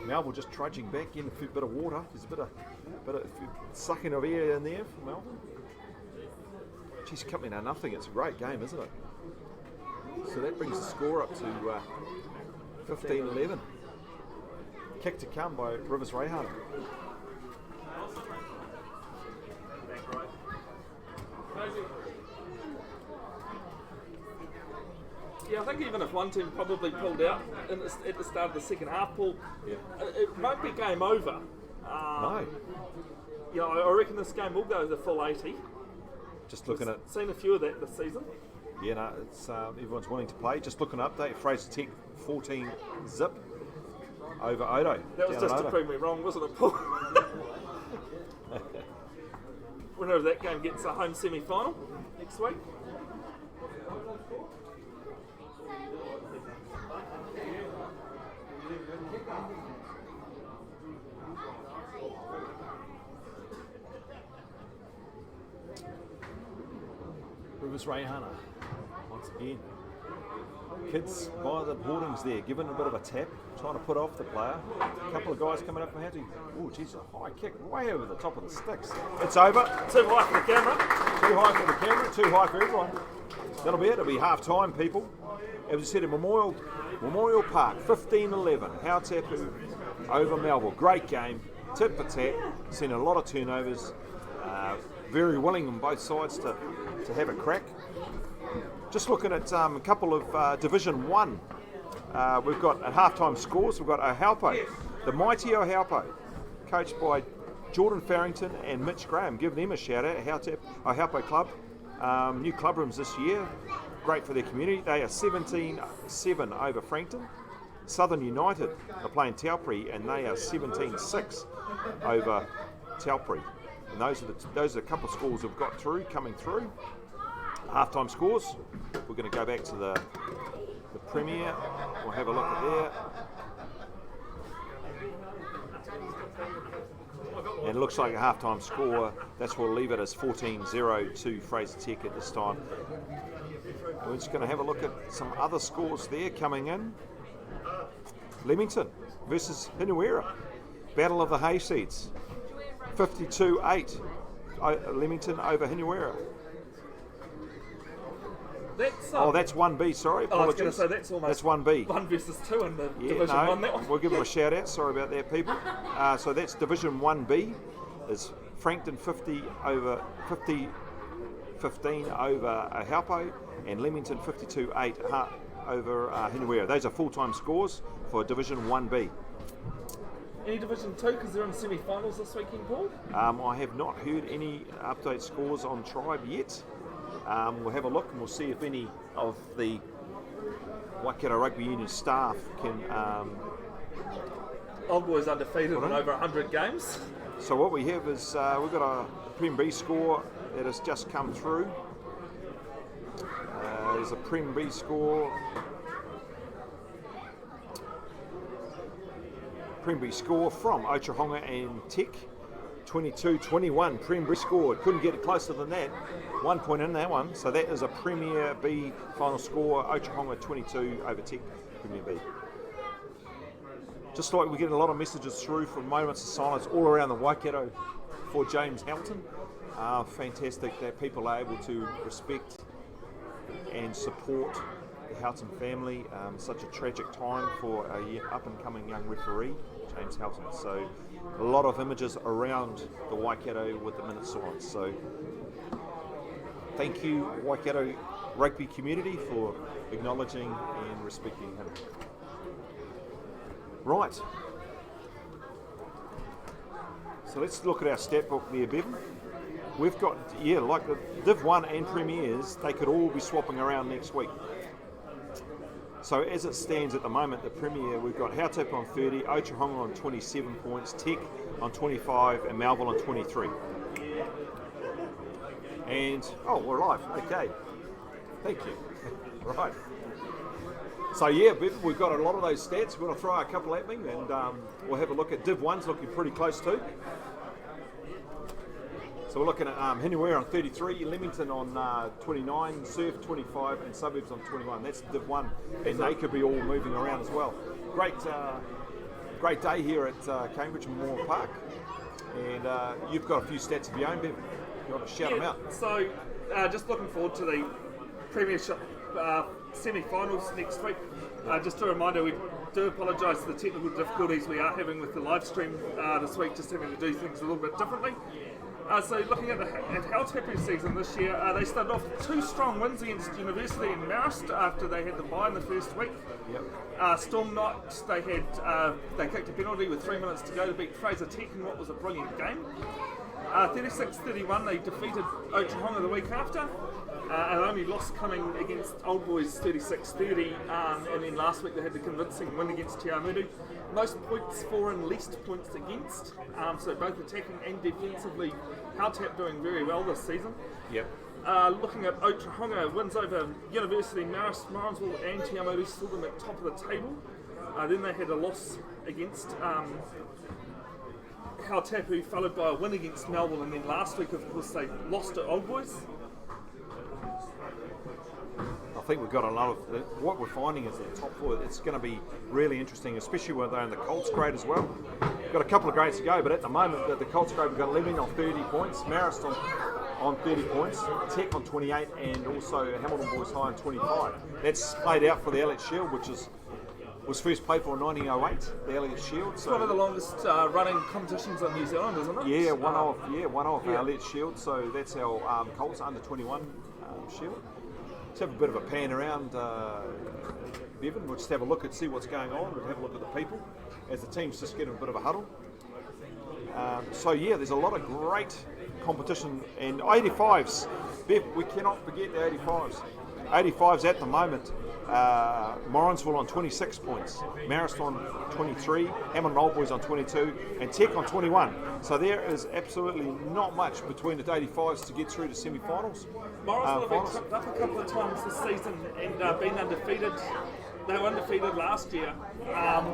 Melville just trudging back in a bit of water. There's a bit of sucking of air in there for Melville. She's coming out nothing. It's a great game, isn't it? So that brings the score up to 15-11. Kick to come by Rivers Rehana. Yeah, I think even if one team probably pulled out at the start of the second half, Paul, it won't be game over. No. Yeah, I reckon this game will go the full 80. Just looking at... Seen a few of that this season. Yeah, no, it's everyone's wanting to play. Just looking at update, Fraser Tech 14 zip over Odo. That was just to prove me wrong, wasn't it, Paul? Winner of that game gets a home semi-final next week. Rivers Rehana, once again. Kids by the boardings there, giving a bit of a tap, trying to put off the player. A couple of guys coming up from Hattie. Oh, geez, a high kick way over the top of the sticks. It's over. Too high for the camera. Too high for the camera, too high for everyone. That'll be it. It'll be half time, people. As I said, at Memorial Park, 15-11. Hautapu over Melville. Great game. Tit for tat. Seen a lot of turnovers. Very willing on both sides to have a crack. Just looking at a couple of Division 1. We've got at halftime scores. We've got Hautapu, the mighty Hautapu, coached by Jordan Farrington and Mitch Graham. Give them a shout out. Hautapu Club, new club rooms this year. Great for their community. They are 17-7 over Frankton. Southern United are playing Taupri and they are 17-6 over Taupri. And those are a couple of scores we've got coming through. Halftime scores. We're going to go back to the Premier. We'll have a look at there. And it looks like a halftime score. That's what we'll leave it as 14-0 to Fraser Tech at this time. We're just going to have a look at some other scores there coming in. Leamington versus Hinuera. Battle of the Hayseeds. 52-8. Leamington over Hinuera. That's, that's 1B, sorry. I was Apologies. going to say that's almost 1B. 1 versus 2 in the Division 1. That one. We'll give them a shout out. Sorry about that, people. So that's Division 1B. Is Frankton 15 over Hautapu, and Leamington 52-8 over Hinuera. Those are full-time scores for Division 1B. Any Division 2 because they're in semi-finals this weekend, Paul? I have not heard any update scores on Tribe yet. We'll have a look and we'll see if any of the Waikato Rugby Union staff can... Old Boys undefeated in over 100 games. So what we have is we've got a Prem B score that has just come through. There's a Prem B score. Prem B score from Otahonga and Tech. 22-21 Prem B scored. Couldn't get it closer than that. 1 point in that one. So that is a Premier B final score. Otahonga 22 over Tech. Premier B. Just like we're getting a lot of messages through from moments of silence all around the Waikato for James Houghton. Fantastic that people are able to respect and support the Houghton family. Such a tragic time for a up-and-coming young referee, James Houghton. So a lot of images around the Waikato with the minute silence. So thank you, Waikato rugby community, for acknowledging and respecting him. Right. So let's look at our stat book there, Bevin. We've got, like the Div 1 and Premiers, they could all be swapping around next week. So as it stands at the moment, the Premier, we've got Hautapu on 30, Otahonga on 27 points, Tech on 25, and Melville on 23. And, we're live, okay. Thank you. Right. So we've got a lot of those stats. We're going to throw a couple at me, and we'll have a look at Div 1's looking pretty close too. So we're looking at Hinuera on 33, Leamington on 29, Surf 25, and Suburbs on 21. That's Div 1, and they could be all moving around as well. Great day here at Cambridge Memorial Park, and you've got a few stats of your own, Bevin. You want to shout them out? So just looking forward to the Premiership semi-finals next week. Just a reminder, we do apologise for the technical difficulties we are having with the live stream this week, just having to do things a little bit differently. So looking at Hautapu season this year, they started off with 2 strong wins against University and Marist after they had the bye in the first week. Yep. Storm Knights, they kicked a penalty with 3 minutes to go to beat Fraser Tech in what was a brilliant game. 36-31, they defeated Otahonga the week after. And only loss coming against Old Boys 36-30, and then last week they had the convincing win against Te Awamutu. Most points for and least points against, so both attacking and defensively, Hautapu doing very well this season. Yep. Looking at Otahonga, wins over University, Marist, Morrinsville and Te Awamutu, saw them at top of the table. Then they had a loss against Hautapu, followed by a win against Melville, and then last week of course they lost to Old Boys. I think we've got a lot of what we're finding is that the top 4. It's going to be really interesting, especially when they're in the Colts grade as well. We've got a couple of grades to go, but at the moment, the Colts grade, we've got Leamington on 30 points, Marist on 30 points, Tech on 28, and also Hamilton Boys High on 25. That's played out for the Elliott Shield, which was first played for in 1908, the Elliott Shield. It's one of the longest running competitions in New Zealand, isn't it? Yeah, one off Elliott Shield. So that's our Colts under 21 Shield. Let's have a bit of a pan around, Bevin. We'll just have a look and see what's going on. We'll have a look at the people as the team's just getting a bit of a huddle. There's a lot of great competition, and 85s. Bev, we cannot forget the 85s. 85s at the moment. Morrinsville on 26 points, Marist on 23, Hamilton Old Boys on 22, and Tech on 21. So there is absolutely not much between the 85s to get through to semi-finals. Morrinsville have been tripped up a couple of times this season and been undefeated. They were undefeated last year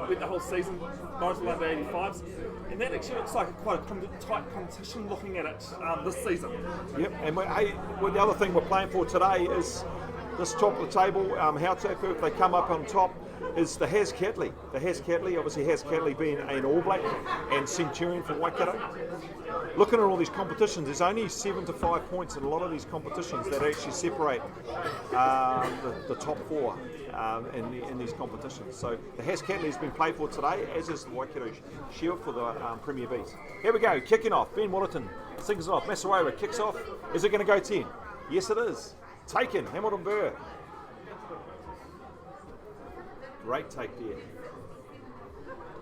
with the whole season, Morrinsville under 85s. And that actually looks like quite a tight competition looking at it this season. Yep, and the other thing we're playing for today is This top of the table, Hautapu, if they come up on top, is the Has Catley. The Has Catley, obviously Has Catley being an All Black and Centurion for Waikato. Looking at all these competitions, there's only 7 to 5 points in a lot of these competitions that actually separate the top 4 in these competitions. So the Has Catley has been played for today, as is the Waikato Shield for the Premier Bees. Here we go, kicking off. Ben Willerton sings it off. Masawewa kicks off. Is it going to go 10? Yes, it is. Taken, Hamilton Burr. Great take there.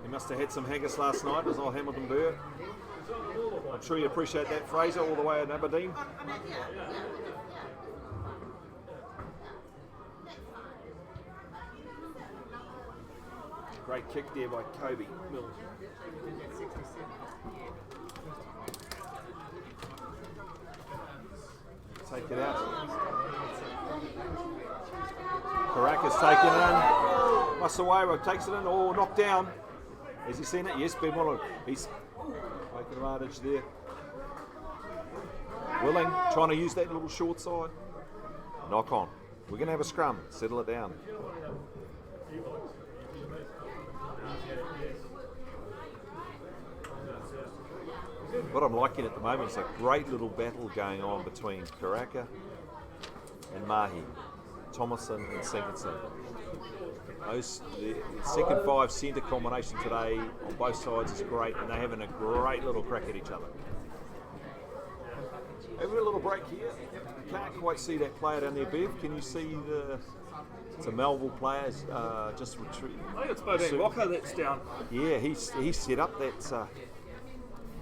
He must have had some haggis last night, as old Hamilton Burr. I'm sure you appreciate that, Fraser, all the way in Aberdeen. Great kick there by Kobe Mills. Take it out. Karaka's taken in. Masawewa takes it in. Oh, knocked down. Has he seen it? Yes, Ben Willen. He's taking advantage there. Willing, trying to use that little short side. Knock on. We're going to have a scrum. Settle it down. What I'm liking at the moment is a great little battle going on between Karaka and Mahi, Thomason and Jenkinson. The second 5 centre combination today on both sides is great, and they're having a great little crack at each other. Having a little break here. Can't quite see that player down there, Bev. Can you see the Melville players just retreat? I think it's Bevin Rocker that's down. Yeah, he set up that.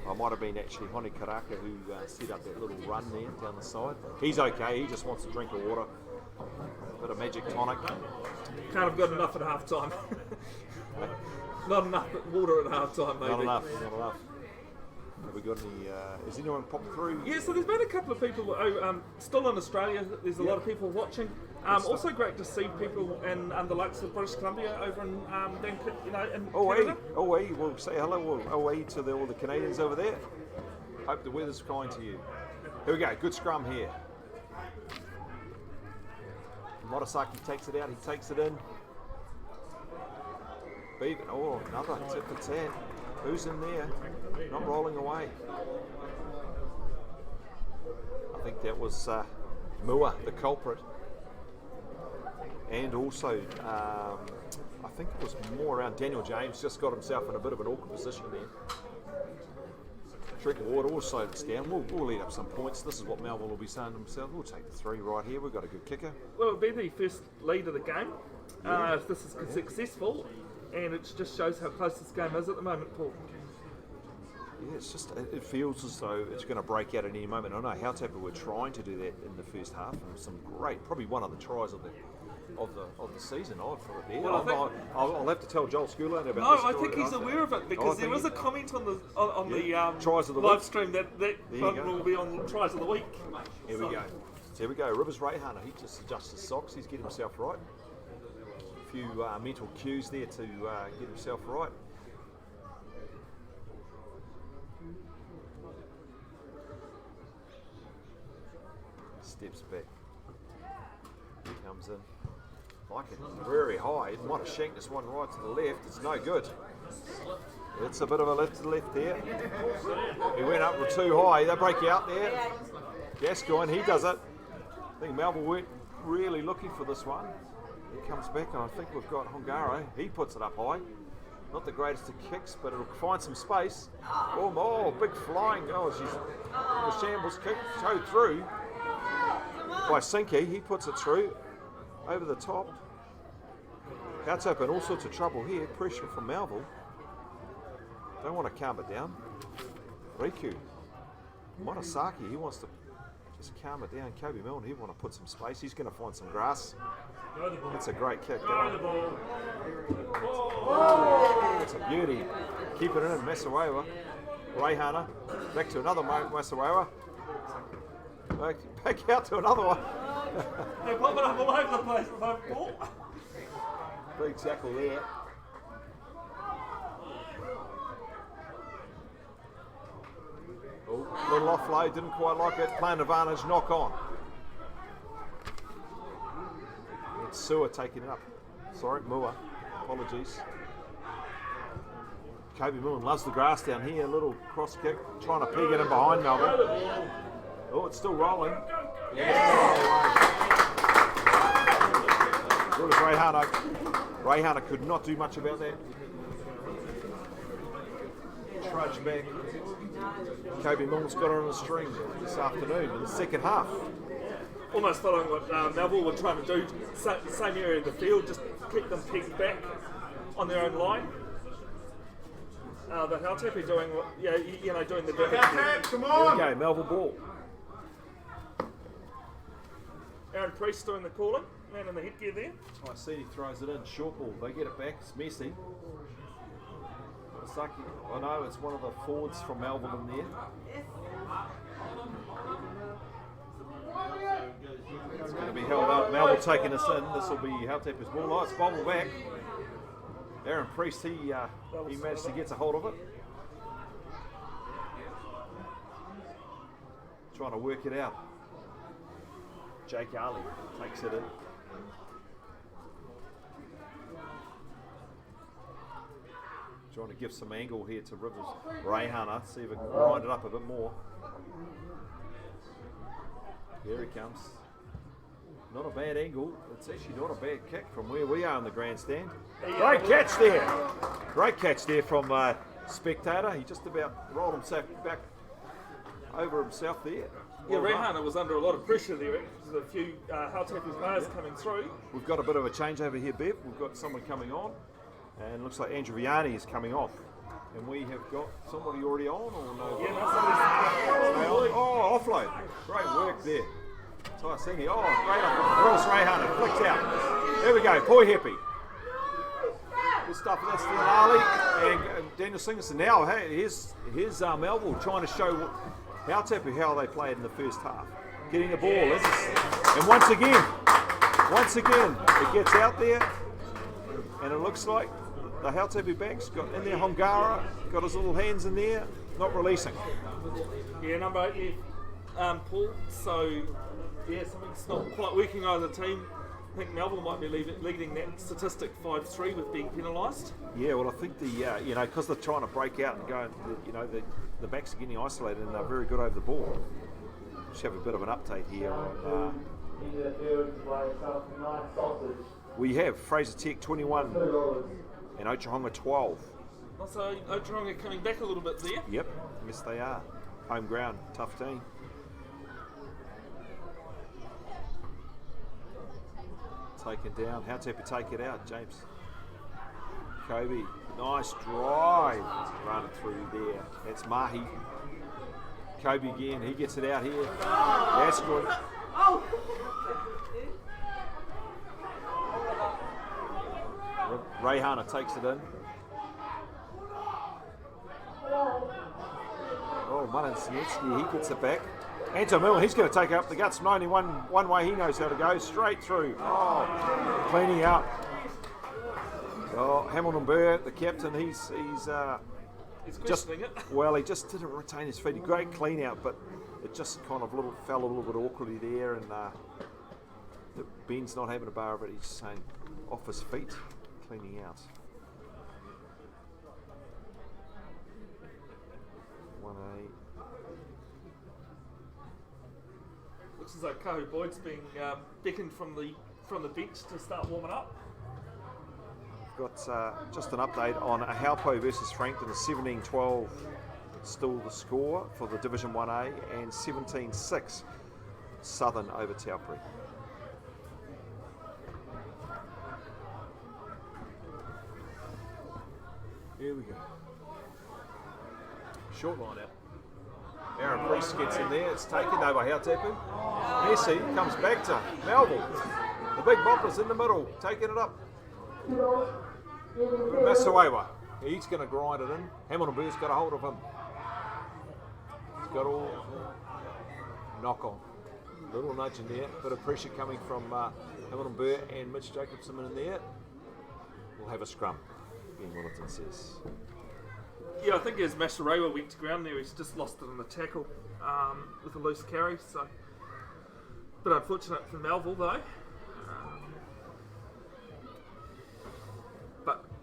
I might have been actually Hone Karaka who set up that little run there down the side. He's okay, he just wants a drink of water. A bit of magic tonic. Can't have got enough at half time. Not enough water at half time, maybe. Not enough. Have we got any, has anyone popped through? Yeah, so there's been a couple of people still in Australia. There's a lot of people watching. Also great to see people in the likes of British Columbia over in Canada. We'll say hello, to all the Canadians over there. Hope the weather's kind to you. Here we go, good scrum here. Morisaki takes it out, he takes it in. Bevin, another tip for tat. Who's in there? Not rolling away. I think that was Mua, the culprit. And also, I think it was more around Daniel James, just got himself in a bit of an awkward position there. Drink of water, also it's down. We'll lead up some points. This is what Melville will be saying to himself. We'll take the 3 right here. We've got a good kicker. Well, it'll be the first lead of the game. If this is successful, and it just shows how close this game is at the moment, Paul. Yeah, it feels as though it's going to break out at any moment. I know Hautapu were trying to do that in the first half, and some great, probably one of the tries of the season. I'd put it there. Well, I'll have to tell Joel Schooler about this. No, I think he's aware of it because there was a comment on the tries of the live week. Stream that will be on tries of the week. Here we go. Rivers Reihana, he just adjusts his socks. He's getting himself right. A few mental cues there to get himself right. Steps back. He comes in. Like it very high. It might have shanked this one right to the left. It's no good. It's a bit of a left to the left there. He went up too high. They break out there. Gascoigne, he does it. I think Melville weren't really looking for this one. He comes back, and I think we've got Hongaro. He puts it up high. Not the greatest of kicks, but it'll find some space. Oh, big flying. The shambles kick showed through by Sinky. He puts it through over the top. Hautapu in all sorts of trouble here. Pressure from Melville. Don't want to calm it down. Riku. Morisaki, he wants to just calm it down. Kobe Milne, he want to put some space. He's going to find some grass. That's a great kick. That's a beauty. Keep it in, Masawewa. Reihana. Back to another Masawewa. Back out to another one. They're popping up all over the place. Big tackle there. Little offload, didn't quite like it. Playing advantage, knock on. Sewer taking it up. Sorry, Mua. Apologies. Kobe Moon loves the grass down here. Little cross kick, trying to peg it in behind Melville. Oh, it's still rolling. Good as Rayhana. Rayhana could not do much about that. Trudge back. Kobe Moon's got her on the string this afternoon in the second half. Almost following what Melville were trying to do, same area of the field, just keep them pegged back on their own line. The Hautapu doing doing the Bevin. Come on! Here we go, Melville ball. Aaron Priest doing the calling, man in the headgear there. I see he throws it in, short ball. They get it back, it's messy. Saki, I know it's one of the forwards from Melville in there. It's going to be held up. Melville taking this in. This will be Hautapu's ball. Oh, it's bobbled back. Aaron Priest, he managed to get a hold of it. Trying to work it out. Jake Ali takes it in. Trying to give some angle here to Rivers. Rayhana, see if we can grind it up a bit more. Here he comes. Not a bad angle. It's actually not a bad kick from where we are in the grandstand. Great catch there. Great catch there from Spectator. He just about rolled himself back over himself there. Yeah, Rayhana was under a lot of pressure there. There's a few Hautapu players coming through. We've got a bit of a change over here, Bev. We've got someone coming on. And it looks like Andrew Vianney is coming off. And we have got somebody already on or no? Yeah, no, somebody's oh, offload. Great work there. Taisini. Oh, great offload. Ross Rayhana flicks out. There we go. Poi Happy. Good stuff. That's Dylan Ali and Daniel Singerson. Now, hey, here's Melville trying to show Hautapu how they played in the first half. Getting the ball in. And once again, it gets out there. And it looks like the Hautapu backs got in there. Hongara got his little hands in there, not releasing. Yeah, number 8, Paul. So, yeah, something's not quite working out of the team. I think Melville might be leading that statistic 5-3 with being penalised. Yeah, well, I think because they're trying to break out and go, the backs are getting isolated and they're very good over the ball. Just have a bit of an update here on. We have Fraser Tech 21 and Otahonga 12. Also, Otahonga coming back a little bit there. Yep, yes they are. Home ground, tough team. Taken down. Hautapu take it out, James. Kobe, nice drive. Run it through there. That's Mahi. Kobe again, he gets it out here. That's good. Oh! Rayhana takes it in. Oh, Manan Sinetsky, he gets it back. Anton Miller, he's going to take it up the guts. Only one way he knows how to go, straight through. Oh, cleaning out. Oh, Hamilton Burr, the captain, he's questioning it. Well, he just didn't retain his feet. A great clean out, but it just kind of fell a little bit awkwardly there, and Ben's not having a bar of it. He's saying off his feet, cleaning out. 1A. Looks as though Kahu Boyd's being beckoned from the bench to start warming up. Got just an update on Hautapu versus Frankton. 17-12 still the score for the Division 1A, and 17-6 Southern over Taupiri. Here we go. Short line out. Aaron Priest gets in there. It's taken over by Hautapu. Messi comes back to Melville. The big bopper's in the middle, taking it up. Masawewa. He's going to grind it in. Hamilton Burr's got a hold of him. He's got all knock on. Little nudge in there. Bit of pressure coming from Hamilton Burr and Mitch Jacobson in there. We'll have a scrum, Ben Willerton says. Yeah, I think as Masarewa went to ground there, he's just lost it in the tackle with a loose carry. So, bit unfortunate for Melville though.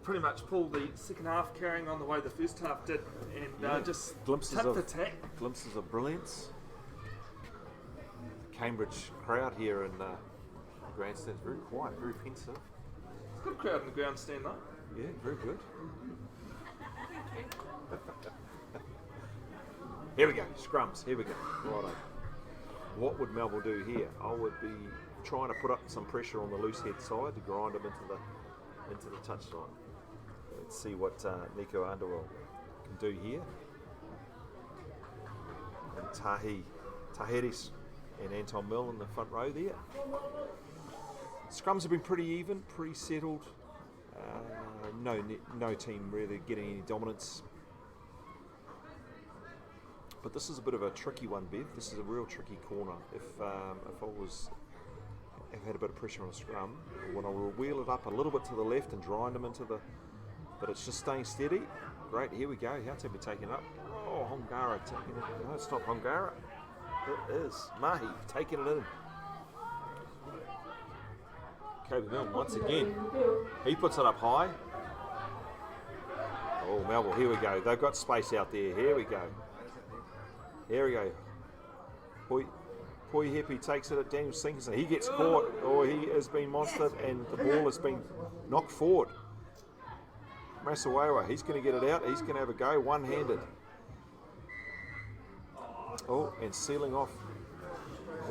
pretty much pull the second half, carrying on the way the first half did, and just glimpses tit of for tat. glimpses of brilliance. The Cambridge crowd here in the grandstand's very quiet, very pensive. It's a good crowd in the grandstand though. Yeah, very good. Here we go, scrums. Here we go. Righto. What would Melville do here? I would be trying to put up some pressure on the loose head side to grind him into the touchline. Let's see what Nico Underwell can do here. And Tahiris and Anton Mill in the front row there. Scrums have been pretty even, pretty settled. No team really getting any dominance. But this is a bit of a tricky one, Bev. This is a real tricky corner. If I had a bit of pressure on a scrum, when I will wheel it up a little bit to the left and grind them into the, but it's just staying steady. Great, here we go. Hautapu taking it up. Oh, Hongara taking it. No, it's not Hongara. It is Mahi taking it in. Kobe Milne once again. He puts it up high. Oh, Melville, here we go. They've got space out there. Here we go. Here we go. Poi Hepi takes it at Daniel Jenkinson. He gets caught, or he has been monstered, and the ball has been knocked forward. Masawawa, he's going to get it out. He's going to have a go, one-handed. Oh, and sealing off.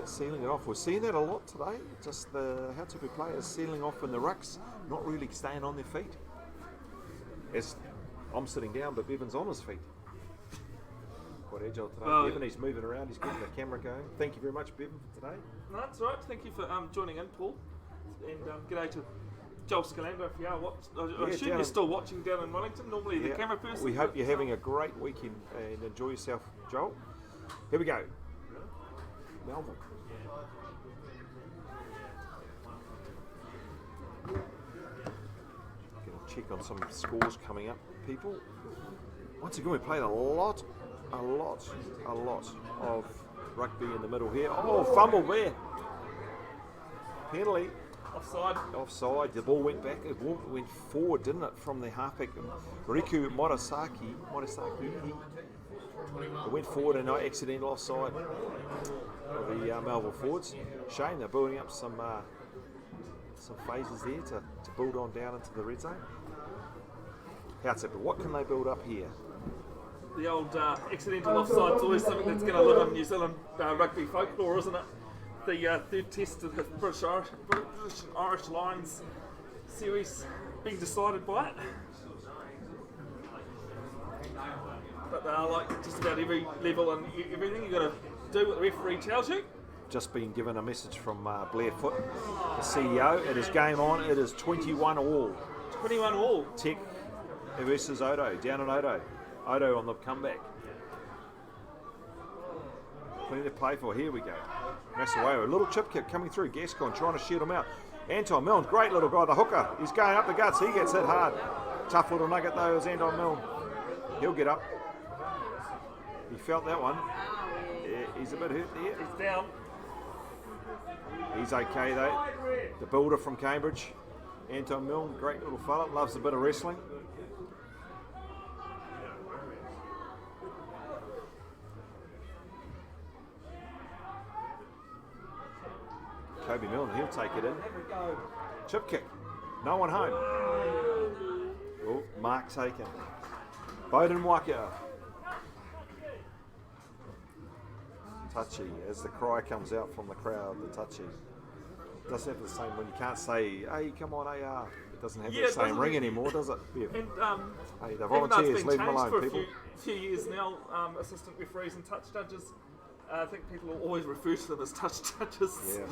Sealing it off. We're seeing that a lot today. Just the Hautapu players sealing off in the rucks, not really staying on their feet. As I'm sitting down, but Bevin's on his feet. Quite agile today. Bevin, he's moving around, he's getting the camera going. Thank you very much, Bevin, for today. No, that's right. Thank you for joining in, Paul. And g'day to Joel Scalando if you are watching. I assume you're still watching down in Wellington, normally the camera person. We hope you're having a great weekend and enjoy yourself, Joel. Here we go. Melville. Gonna check on some scores coming up, people. Once again, we played a lot of rugby in the middle here. Oh, fumble there. Penalty. Offside. The ball went back. It went forward, didn't it, from the halfback. Riku Morisaki. It went forward and no accidental offside of the Melville forwards. Shame they're building up some phases there to build on down into the red zone. Hautapu, what can they build up here? The old accidental offside is always something that's going to live in New Zealand rugby folklore, isn't it? The third test of the British and Irish Lions series being decided by it. But they are like just about every level and everything. You've got to do what the referee tells you. Just been given a message from Blair Foote, the CEO. It is game on. It is 21 all. 21 all. Tech versus Odo. Down on Odo. Odo on the comeback. Plenty to play for. Here we go. Masawawa, a little chip kick coming through. Gascoigne trying to shield him out. Anton Milne, great little guy, the hooker. He's going up the guts. He gets hit hard. Tough little nugget though is Anton Milne. He'll get up. He felt that one. Yeah, he's a bit hurt there. He's down. He's okay though. The builder from Cambridge. Anton Milne, great little fella. Loves a bit of wrestling. Kobe Milne, he'll take it in. Chip kick. No one home. Oh, mark taken. Bowden Waka. Touchy, as the cry comes out from the crowd, the touchy. It doesn't have the same, when you can't say, hey, come on, AR. It doesn't have the same ring anymore, does it? Yeah. And, hey, the volunteers, leave them alone, for people. a few years now, assistant referees and touch judges. I think people will always refer to them as touch judges. Yeah.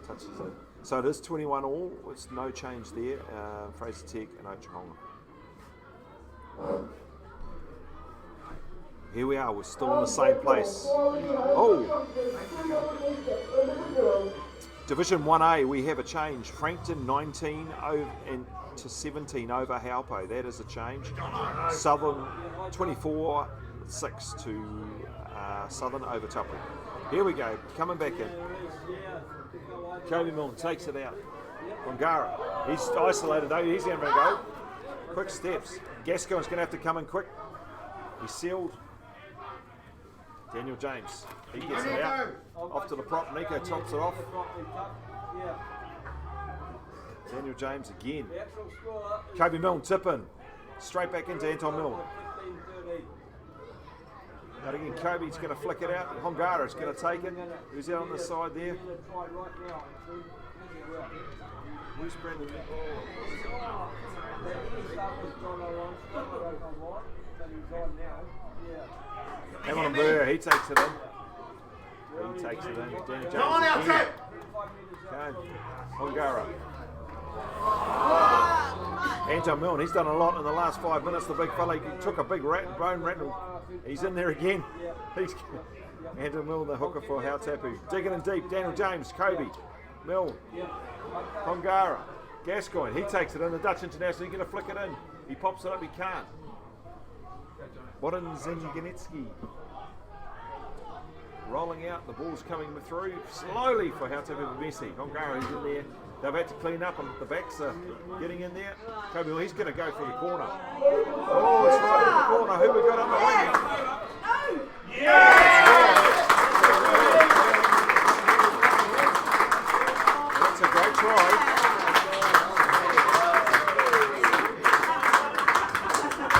Touches it. So it is 21 all. It's no change there. Fraser Tech and Oklahoma. Here we are. We're still in the same place. Oh! Division 1A, we have a change. Frankton 19 to 17 over Hautapu. That is a change. Southern 24-6 to Southern over Tapu. Here we go. Coming back in. Kobe Milne takes it out. Hongara. He's isolated though. He's going to go. Quick steps. Gascoigne's going to have to come in quick. He's sealed. Daniel James. He gets it out. Off to the prop. Nico tops it off. Daniel James again. Kobe Milne tipping. Straight back into Anton Milne. Now again, Kobe's going to flick it out. Hongara's going to take it. Who's out on the side there? Who's Brendan? Hamilton Burr, he takes it in. He takes it in. Danny James. Come on out, Ted! Hongara. Anton Milne, he's done a lot in the last 5 minutes. The big fella, he took a big bone rattle. He's in there again. Anton Milne, the hooker for Hautapu. Digging in deep. Daniel James, Kobe, Milne, Hongara, Gascoigne. He takes it in. The Dutch international, he's going to flick it in. He pops it up, he can't. Bodan Zenganetsky. Rolling out, the ball's coming through slowly for Hautapu Messi. Hongara is in there. They've had to clean up and the backs are getting in there. Kobe, he's going to go for the corner. Oh, it's right in the corner. Who we got on the wing? That's a great try.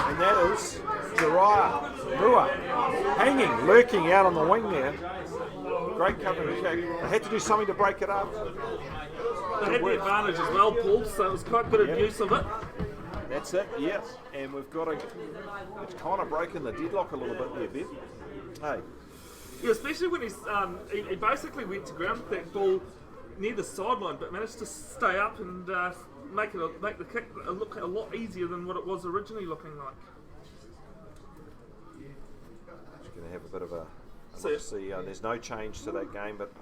And that is Jiraiya Rua hanging, lurking out on the wing there. Great covering kick. They had to do something to break it up. They had the advantage as well, Paul, so it was quite good use of it. That's it, yes. And we've got it's kind of broken the deadlock a little bit there, Bev. Hey. Yeah, especially when he basically went to ground with that ball near the sideline, but managed to stay up and make the kick look a lot easier than what it was originally looking like. Just going to have a bit of a... Obviously, there's no change to that game, but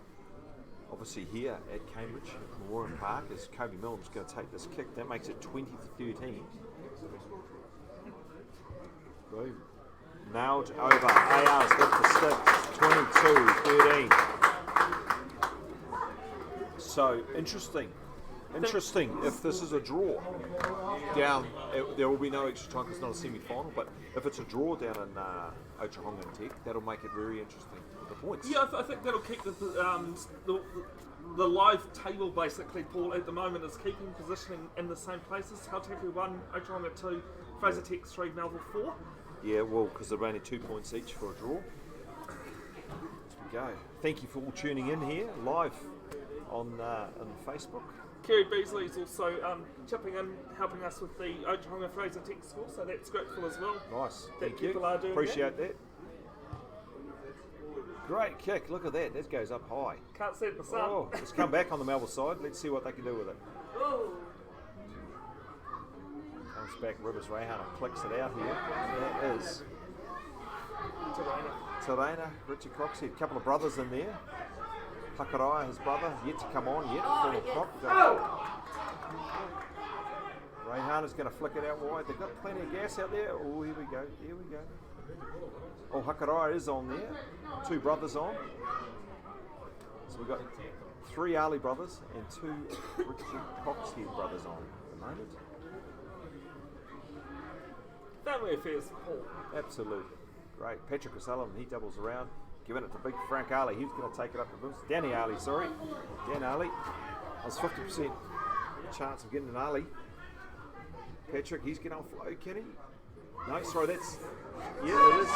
obviously here at Cambridge, Warren Park, is Kobe Milne's going to take this kick. That makes it 20-13. Boom. Nailed over. AR's got the stick. 22-13. So, interesting. If this is a draw down, there will be no extra time because it's not a semi-final, but if it's a draw down in Otahonga and Tech, that'll make it very interesting with the points. Yeah, I think that'll keep the live table basically, Paul, at the moment is keeping positioning in the same places. Hautapu 1, Otahonga 2, Fraser Tech 3, Melville 4. Yeah, well, because they're only 2 points each for a draw. As we go. Thank you for all tuning in here, live on Facebook. Kerry Beasley is also chipping in, helping us with the Otahonga Fraser Tech score, so that's grateful as well. Nice, thank you. People are doing Appreciate that. Great kick, look at that, that goes up high. Can't see it myself. Oh, let's come back on the Melville side, let's see what they can do with it. Comes back, Rivers Rayhan and clicks it out here. And that is Terena, Richard Coxhead, a couple of brothers in there. Hakaraya, his brother, yet to come on yet. Former prop. Rayhan is going to flick it out wide. They've got plenty of gas out there. Oh, here we go. Oh, Hakaraya is on there. 2 brothers on. So we've got 3 Ali brothers and 2 Richard Coxhead brothers on at the moment. Family affairs, Paul. Absolutely. Great. Patrick O'Sullivan, he doubles around. Giving it to big Frank Ali. He's going to take it up to Vince. Danny Ali, sorry. Dan Ali. That's 50% chance of getting an Ali. Patrick, he's getting on flow, can he? No, sorry, that's... Yeah, it is.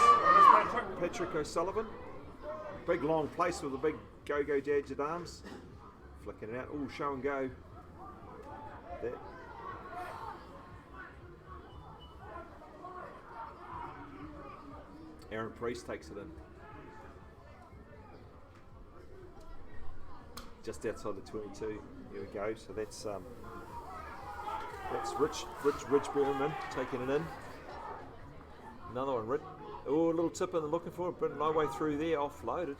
Patrick O'Sullivan. Big long place with a big go-go gadget arms. Flicking it out. Oh, show and go. That. Aaron Priest takes it in. Just outside the 22. Here we go. So that's Rich Berman taking it in. Another one, Rich. Oh, a little tip in, they're looking for it, but no way through there, offloaded.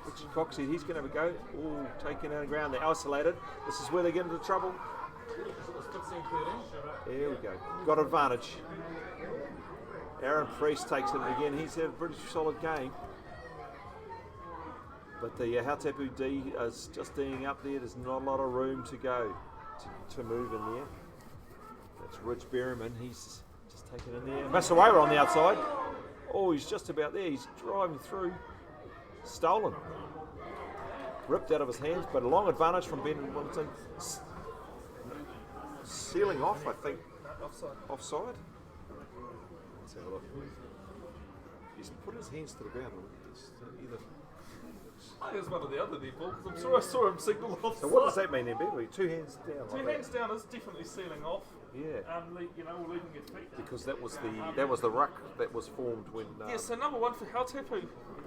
Richard Coxey, he's going to have a go. Oh, taking out the ground, they're isolated. This is where they get into trouble. There we go. Got advantage. Aaron Priest takes it again. He's had a pretty solid game. But the Hautapu D is just being up there. There's not a lot of room to go to move in there. That's Rich Berryman. He's just taken in there. Masawara on the outside. Oh, he's just about there. He's driving through. Stolen. Ripped out of his hands, but a long advantage from Ben Wellington. Sealing off, I think. Offside. Let's have a look. He's put his hands to the ground. Either. I think it's one of the other people, because I'm sure I saw him signal offside. So what does that mean then, Bevin? 2 hands down. Two hands down is definitely sealing off. Yeah. Or leaving your feet. Because that was the ruck that was formed when. Yeah. So number 1 for Hautapu.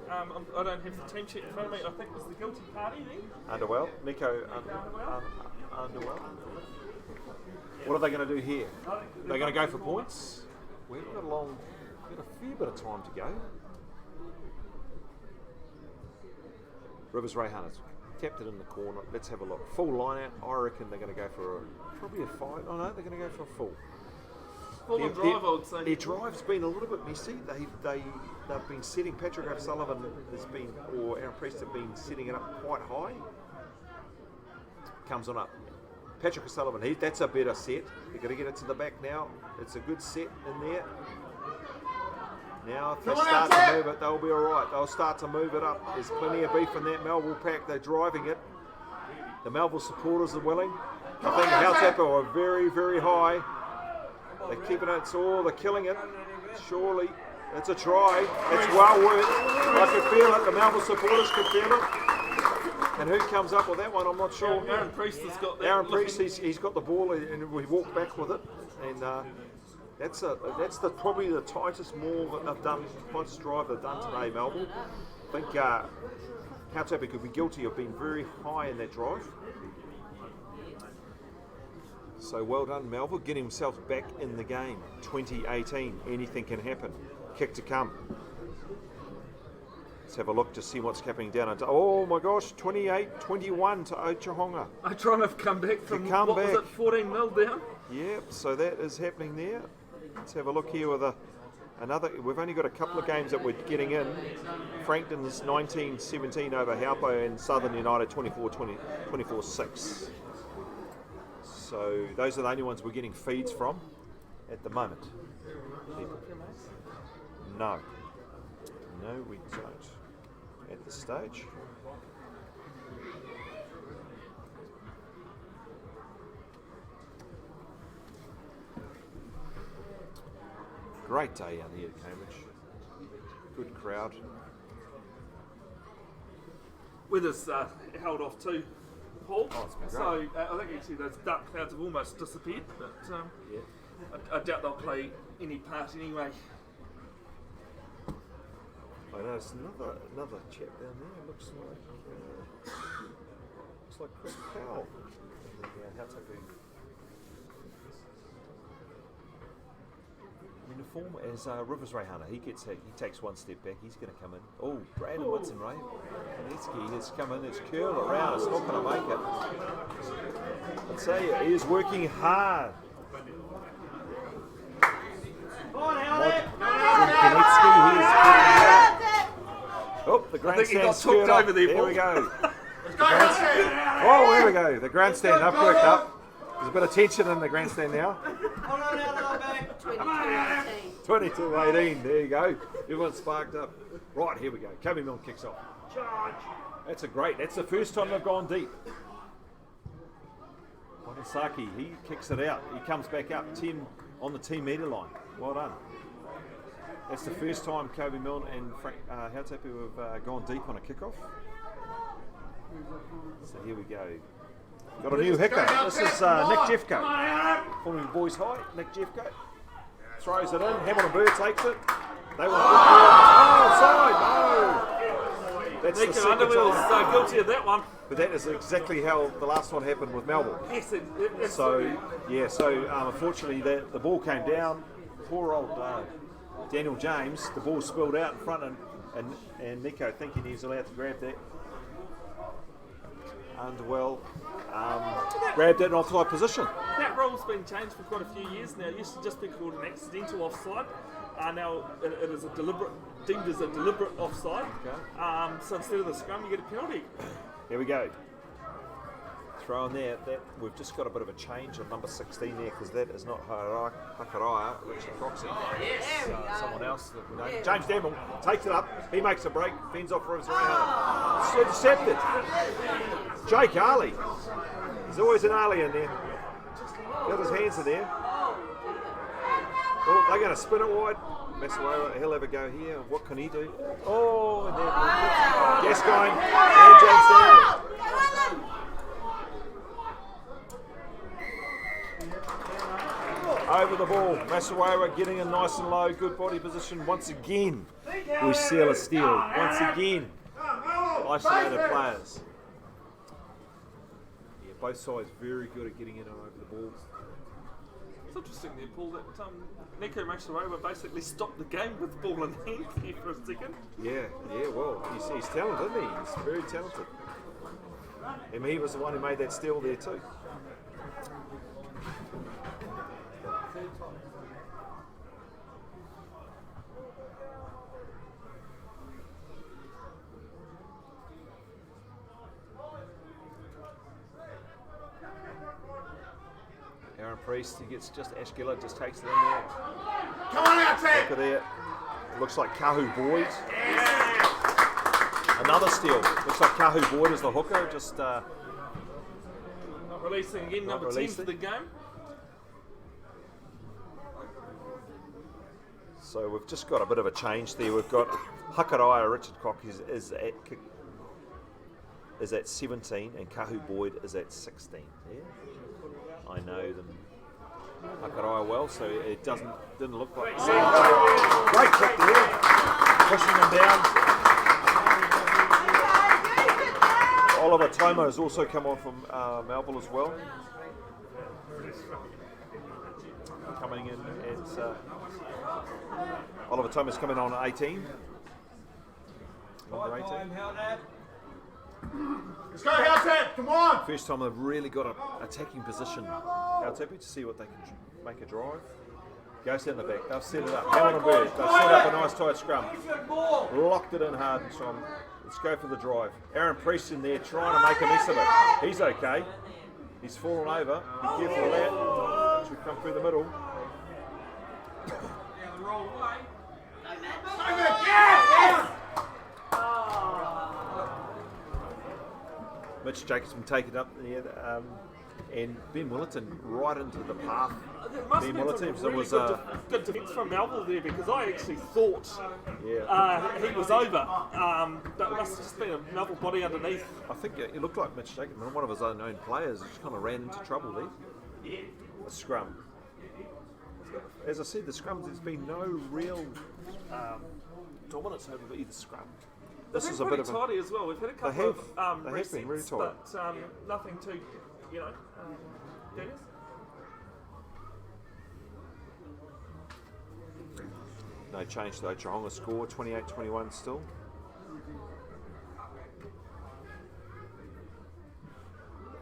I don't have the team sheet in front of me. I think it was the guilty party then. Underwell. Nico Underwell. What are they going to do here? They're going to go for points. We've got a fair bit of time to go. Rivers Rayhana's kept it in the corner. Let's have a look. Full line out. I reckon they're going to go for probably a 5. Oh no, they're going to go for a full. Full on drive, I would say. Their drive's been a little bit messy. They've been setting. Patrick O'Sullivan or Aaron Priest have been setting it up quite high. Comes on up. Patrick O'Sullivan, that's a better set. They've got to get it to the back now. It's a good set in there. Now, if they start to move it, they'll be all right. They'll start to move it up. There's plenty of beef in that Melville pack. They're driving it. The Melville supporters are willing. I think Hautapu are very, very high. They're keeping it. They're killing it. Surely. It's a try. It's well worked. I can feel it. The Melville supporters can feel it. And who comes up with that one, I'm not sure. Aaron Priest has got that. Aaron Priest, he's got the ball and we walked back with it. And that's probably the tightest maul that they've done, tightest drive they've done today, Melville. I think Hautapu could be guilty of being very high in that drive. So well done, Melville, getting himself back in the game. 2018, anything can happen. Kick to come. Let's have a look to see what's happening down. Oh my gosh, 28-21 to Ochahonga. I try to come back from, was it, 14-0 down? Yep, so that is happening there. Let's have a look here with another. We've only got a couple of games that we're getting in. Frankton's 19-17 over Hautapu and Southern United 24-6. So those are the only ones we're getting feeds from at the moment. No, we don't at this stage. Great day out here at Cambridge. Good crowd. Weather's held off too, Paul. Oh, it's been so great. I think actually those dark clouds have almost disappeared, but Yeah. I doubt they'll play any part anyway. I know there's another chap down there. Looks like Chris Powell. Hautapu uniform as Rivers Rayhana. He takes one step back. He's going to come in. Oh, Brandon Watson Ray. Panetsky has come in. It's curled around. It's not going to make it. I'd say he is working hard. Oh, the grandstand's screwed up. There we go. Oh, there we go. The grandstand worked up. There's a bit of tension in the grandstand now. 22-18. There you go. Everyone's sparked up. Right, here we go. Kobe Milne kicks off. That's the first time they've gone deep. Wanisaki, he kicks it out. He comes back up 10 on the 10 metre line. Well done. That's the first time Kobe Milne and Hautapu have gone deep on a kickoff. So here we go. Got a new hiccup. This is Nick Jeffco. Former boys high. Nick Jeffco throws it in. Hamilton Bird takes it. They want side. No. That's Nico the second Underwell's time. guilty of that one. But that is exactly how the last one happened with Melville. Yes, So unfortunately the ball came down. Poor old Daniel James. The ball spilled out in front, and Nico thinking he was allowed to grab that. Underwell grabbed it in offside position. that rule's been changed for quite a few years now. It used to just be called an accidental offside. Now it is deemed as a deliberate offside. Okay. So instead of the scrum, you get a penalty. Here we go. throw in there. That we've just got a bit of a change on number 16 there, because that is not Hakaraya, Richard Coxon. Someone else that we know. James Daniel takes it up. He makes a break. Fends off Rivers around. It's intercepted. Jake Ali. There's always an Ali in there. Got his hands in there. Oh, they're going to spin it wide. Massawa, he'll have a go here. What can he do? Oh, and then Gascoigne and James Daniel. Over the ball. Massawa getting in nice and low. Good body position. Once again, we seal a steal. Once again, isolated players. Yeah, both sides very good at getting in over the ball. It's interesting there, Paul, that Nico Massawa basically stopped the game with the ball in hand there for a second. Yeah, well, he's talented, isn't he? He's very talented. And he was the one who made that steal there too. Aaron Priest, he gets just Ashgilla, just takes it in there. Come on out, Ted! Look at that. Looks like Kahu Boyd. Another steal. Looks like Kahu Boyd is the hooker, just Not releasing again, number 10 for the game. So we've just got a bit of a change there. We've got Hakaraya, Richard Cock is at 17 and Kahu Boyd is at 16. Yeah? I know them Hakaraya well, so it didn't look like the same. Great kick there, pushing them down. Oliver Toma has also come on from Melville as well. Coming in as Oliver Toma's coming on at 18. Number 18. Let's go, Hautapu! Come on! First time they've really got an attacking position. Hautapu to see what they can make a drive. Goes down the back. They've set it up. Hamilton Bird. They've set up a nice tight scrum. Locked it in hard and strong. Let's go for the drive. Aaron Priest in there trying to make a mess of it. He's okay. He's fallen over. Be careful of that. Should come through the middle. Mitch Jenkinson take it up there, and Ben Willerton right into the path. Ben Willerton, so it was good defence from Melville there, because I actually thought he was over. That must have just been a Melville body underneath. I think it looked like Mitch Jenkinson, one of his unknown players, just kind of ran into trouble there. A scrum. As I said, the scrums, there's been no real dominance over either scrum. This is a bit of tidy as well. We've had a couple of resets, been really tidy. but nothing too, dangerous. No change to Oklahoma score, 28-21 still.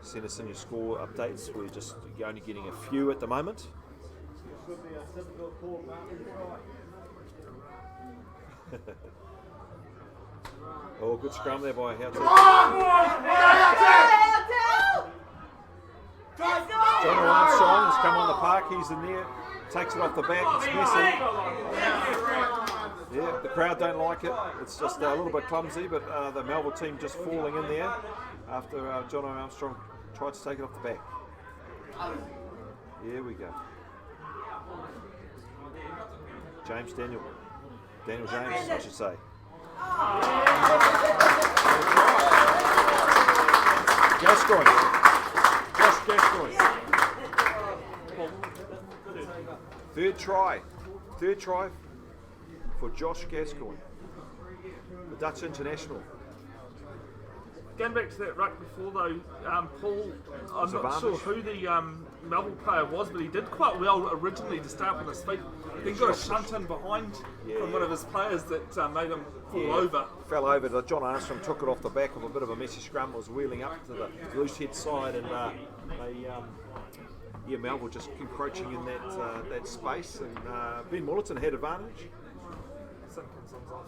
Send us in your score updates. We're just only getting a few at the moment. Oh, good scrum there by Hautapu. John Armstrong has come on the park. He's in there. Takes it off the back. It's messy. Yeah, the crowd don't like it. It's just a little bit clumsy, but the Melville team just falling in there after John Armstrong tried to take it off the back. Here we go. James Daniel James, I should say. Gascoigne. Josh Gascoigne. Third try for Josh Gascoigne, the Dutch international. Going back to that ruck before though, Paul, I'm not sure who the Melville player was, but he did quite well originally to start on his feet. Then got a shunt in behind from one of his players that made him fall over. Fell over. John Armstrong took it off the back of a bit of a messy scrum, was wheeling up to the loose head side, and Melville just encroaching in that space, and Ben Willerton had advantage. Jenkinson's off.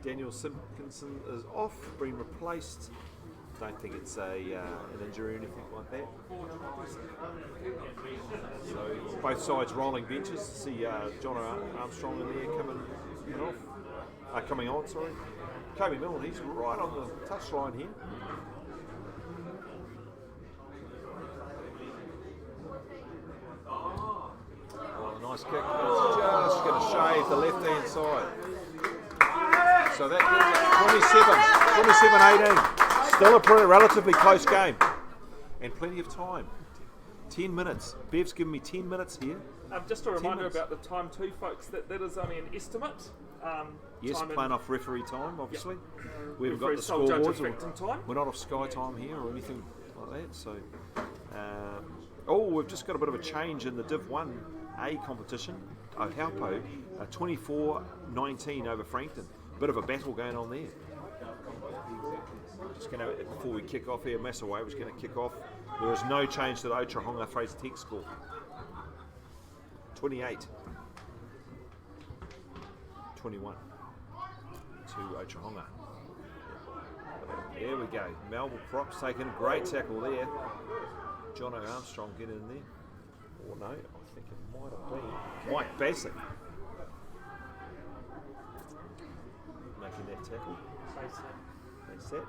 Daniel Jenkinson is off, being replaced don't think it's an injury or anything like that. So both sides rolling benches. See John Armstrong in there coming on. Sorry, Kobe Milne. He's right on the touchline here. Oh, nice kick. It's just going to shave the left-hand side. So that 27-18. Still a relatively close game. And plenty of time. 10 minutes. Bev's given me 10 minutes here. Just a reminder about the time too, folks, that is only an estimate. Yes, playing off referee time, obviously. We haven't got the sole judge scoreboards. affecting time. We're not off Sky time here or anything like that. So, we've just got a bit of a change in the Div 1A competition. Hautapu, 24-19 over Frankton. Bit of a battle going on there. Just going to, before we kick off here, Massaway was going to kick off. There is no change to the Otahonga Fraser Tech score. 28-21 to Otahonga. There we go. Melville props taking a great tackle there. John Armstrong getting in there. Oh no, I think it might have been Mike Bassett making that tackle. Bassett.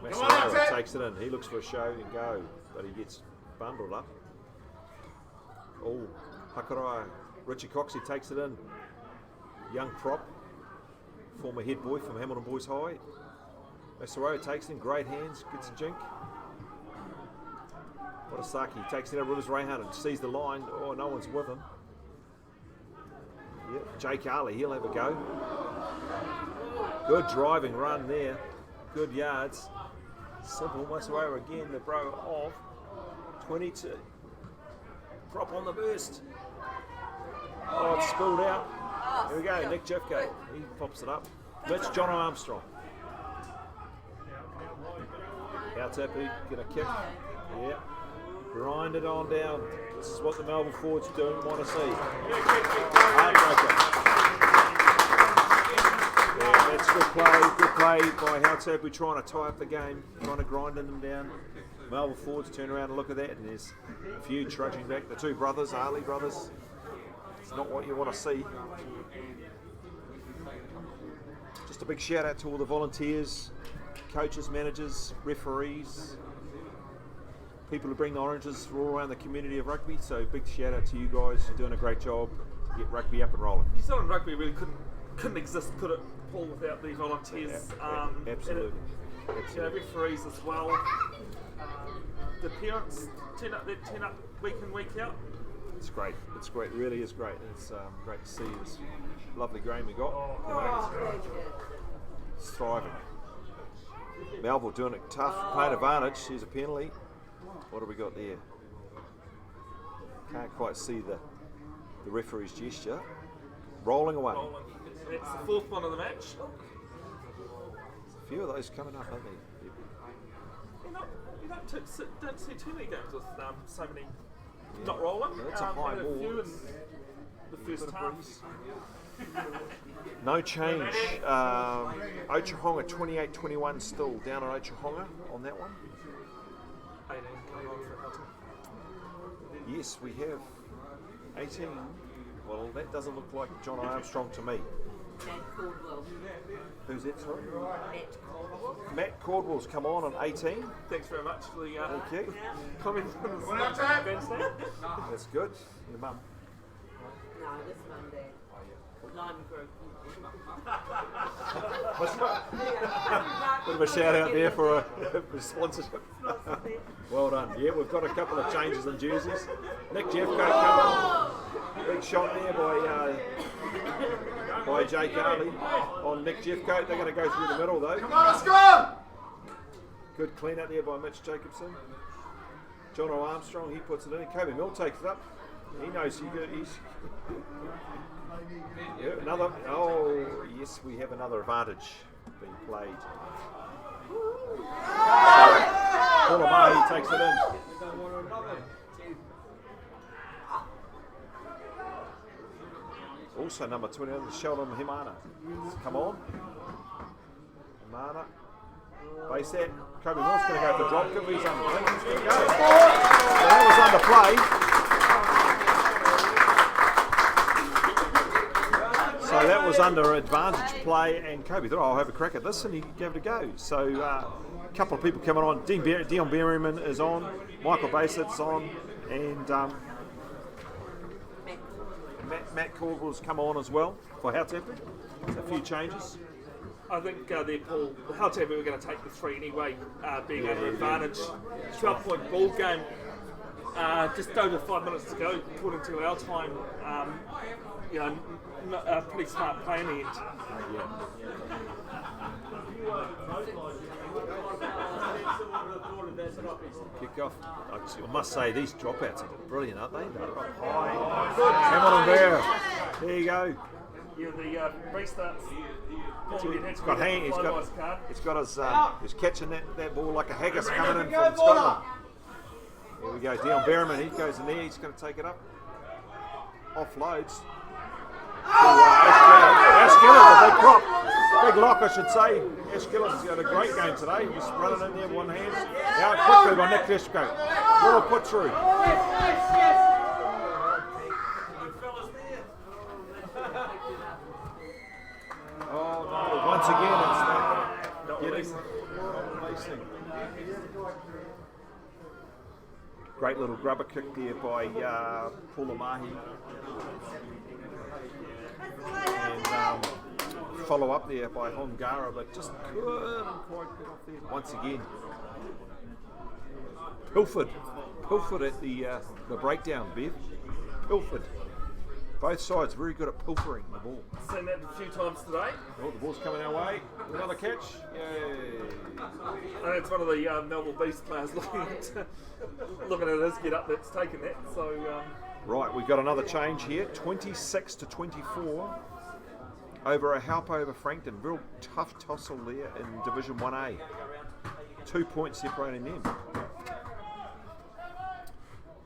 Massimo takes it in. He looks for a show and go, but he gets bundled up. Oh, Hakarai. Richie Cox, he takes it in. Young prop, former head boy from Hamilton Boys High. Massaro takes it in, great hands, gets a jink. Watasaki takes it out, Rivers Rayhan and sees the line. Oh, no one's with him. Yep, Jake Arley, he'll have a go. Good driving run there. Good yards. Simple, Massaro again, the bro off. 22. Prop on the burst. Oh, it's spilled out. Here we go, Nick Jeffco. He pops it up. That's John Armstrong. Hautapu, gonna kick. Yeah. Grind it on down. This is what the Melville forwards don't want to see. Heartbreaker. Yeah, that's good play by Hautapu trying to tie up the game, trying to grind them down. Melville forwards turn around and look at that, and there's a few trudging back. The two brothers, Arley brothers. It's not what you want to see. Just a big shout out to all the volunteers, coaches, managers, referees, people who bring the oranges all around the community of rugby. So big shout out to you guys. You're doing a great job to get rugby up and rolling. New Zealand rugby really couldn't exist, could it, Paul, without the volunteers? Absolutely. You know, referees as well. The parents turn up week in, week out. It's great. It's great. It really is great. It's great to see this lovely game we got. It's thriving. Melville doing it tough. Playing advantage. Here's a penalty. What have we got there? Can't quite see the referee's gesture. Rolling away. It's the fourth one of the match. There's a few of those coming up, aren't there? You don't see too many games with so many not rolling. That's a high ball. A few in the first half. No change. Otahonga 28-21 still down on Otahonga on that one. 18 coming on for Hautapu. Yes, we have 18. Well, that doesn't look like John Armstrong to me. Matt Caldwell. Who's that, sorry? Matt Caldwell. Matt Caldwell's come on 18. Thanks very much for the Thank you. comments on the bench there. That's good. Your mum. No, this Monday. Lime group. Bit of a shout out there for a sponsorship. Well done. Yeah, we've got a couple of changes in jerseys. Nick Jeffco coming. Big shot there by Jake Arley on Nick Jeffco. They're going to go through the middle though. Come on, let's go! Good clean out there by Mitch Jacobson. John Armstrong, he puts it in. Kobe Mill takes it up. He knows he's. Yeah, another. Oh, yes, we have another advantage being played. Paul takes it in. Also, number 21, Sheldon Himana. Come on. Himana Base that. Kobe Moore's going to go for drop kick. He's under. He's going to go. So that was under play. So that was under advantage play, and Kobe thought, I'll have a crack at this, and he gave it a go. So a couple of people coming on. Dion Berryman is on. Michael Basett's on. And Matt Caldwell's come on as well for Hautapu. A few changes. I think Paul, Hautapu were going to take the 3 anyway, being under advantage. 12-point ball game. Just over 5 minutes to go, according to our time. Pretty smart play in the end. Kick off. I must say, these dropouts are brilliant, aren't they? They're up high. Hamilton there. There you go. Yeah, the restarts. He's got he's catching that ball like a haggis coming in from Scotland. Here we go, Dion Berryman, he goes in there, he's going to take it up. Offloads. Ash Gillard, the big prop. Big lock, I should say. Ash Gillard's had a great game today. Just running in there with one hand. Out quickly by Nick Deschko. Little put through. Oh no, once again it's not releasing. Great little grubber kick there by Pulamāhi. And follow up there by Hongara, but just couldn't quite get off there. Once again, Pilford at the breakdown, Bev. Pilford. Both sides very good at pilfering the ball. Seen that a few times today. Oh, the ball's coming our way. Another catch. Yay. And it's one of the Melville Beast players looking at his get up that's taken that. So right, we've got another change here. 26 to 24 over Hautapu over Frankton. Real tough tussle there in Division 1A. 2 points separating them.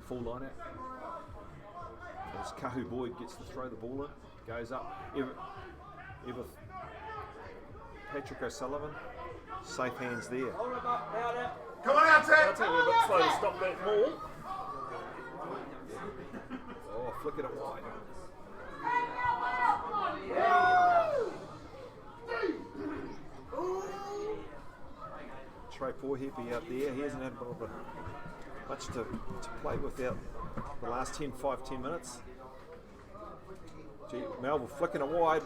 Full line out. As Kahu Boyd gets to throw the ball in, goes up. Patrick O'Sullivan, safe hands there. Come on out, Ted! I'll tell you a bit slow to stop that ball. Oh, flick it wide. Trey Poorhippy out there. He hasn't had much to play with out the last 10 minutes. Melville flicking it wide.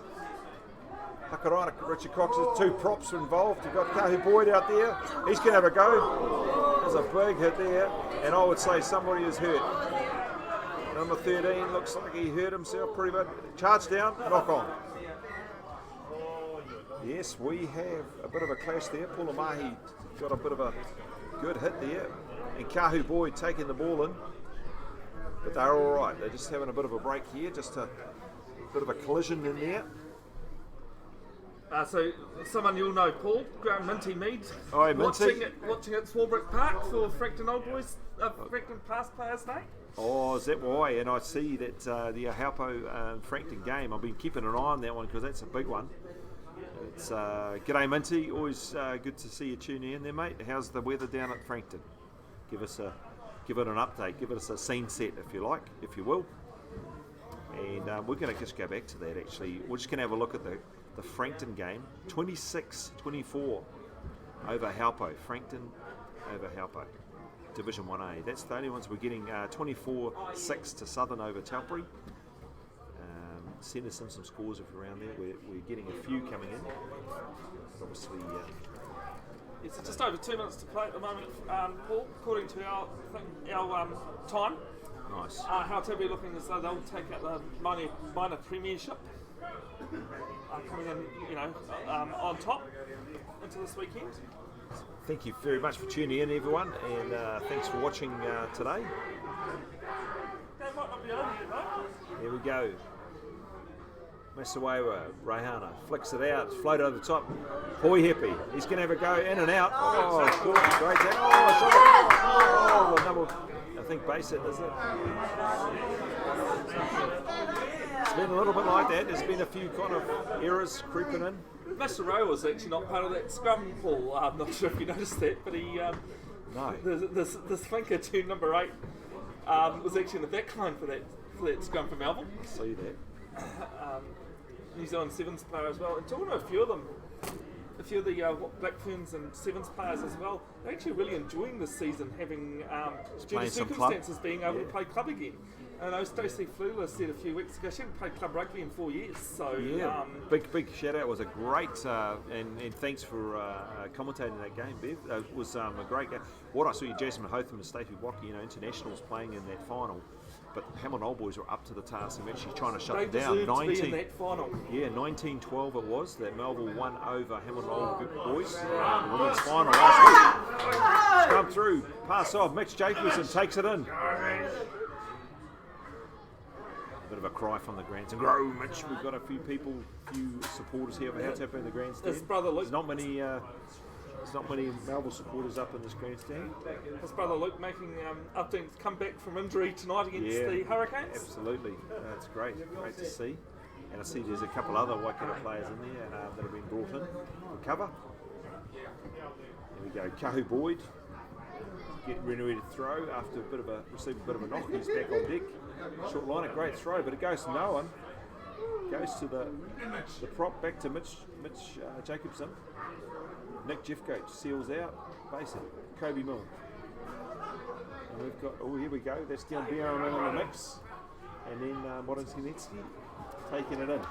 Hakarana, Richard Cox, there's 2 props involved. You've got Kahu Boyd out there. He's going to have a go. There's a big hit there. And I would say somebody is hurt. Number 13 looks like he hurt himself pretty much. Charge down, knock on. Yes, we have a bit of a clash there. Pulamāhi got a bit of a good hit there. And Kahu Boyd taking the ball in. But they're all right. They're just having a bit of a break here. Just a bit of a collision in there. So someone you'll know, Paul, Minty Mead, Oh, Minty. watching at Swarbrick Park for Frankton Old Boys, Frankton Past Players Day. Oh, is that why? And I see that the Hautapu Frankton game, I've been keeping an eye on that one because that's a big one. It's g'day Minty, always good to see you tuning in there, mate. How's the weather down at Frankton? Give it an update, give us a scene set if you like, if you will. And we're going to just go back to that actually. We're just going to have a look at the Frankton game. 26-24 over Hautapu. Frankton over Hautapu. Division 1A. That's the only ones we're getting. 24-6 to Southern over Taupiri. Send us in some scores if you're around there. We're getting a few coming in. Obviously, It's just over 2 minutes to play at the moment, Paul, according to our time. nice. Hautapu looking as though they'll take out the minor premiership. Coming in, on top into this weekend. Thank you very much for tuning in, everyone, and thanks for watching today. They might not be over yet, though. Here we go. Masawewa, Rayhana, flicks it out, float over the top. Poihippy, he's going to have a go in and out. Oh, cool, great tackle. Oh, double, I think base it, is it? It's been a little bit like that. There's been a few kind of errors creeping in. Mr. Rowe was actually not part of that scrum, Paul. I'm not sure if you noticed that, but he No. this flanker to number 8 was actually in the back line for that scrum for Melville. I see that. New Zealand Sevens player as well, and talking to a few of the Black Ferns and Sevens players as well, they're actually really enjoying this season, having due to playing some club. circumstances being able to play club again. And I know Stacey Flula said a few weeks ago she hadn't played club rugby in 4 years, so Yeah, big shout out. It was a great and thanks for commentating that game, Bev. It was a great game. What I saw, Jasmine Hotham and Stacey Wacky, internationals playing in that final. But Hammond Old Boys were up to the task and actually trying to shut they them down. deserved to be in that final. Yeah, 19-12 it was that Melville won over Hammond Old Boys. The women's final last week. Scrum through, pass off. Mitch Jenkinson takes it in. Bit of a cry from the grandstand. Grow, Mitch. We've got a few supporters here of Hautapu in the grandstand. His brother Luke. There's not many Melville supporters up in this grandstand. His brother Luke making Upton's comeback from injury tonight against the Hurricanes. Absolutely. That's great. Great to see. And I see there's a couple other Waikato players in there that have been brought in for cover. There we go. Kahu Boyd getting ready to throw after receive a bit of a knock. He's back on deck. Short line, a great throw, but it goes to no one. Goes to the prop, back to Mitch Jacobson. Nick Jeffcoat seals out, basically. Kobe Mill. And we've got, here we go, that's Dion Barron in the mix. And then Modern Skinetsky taking it in.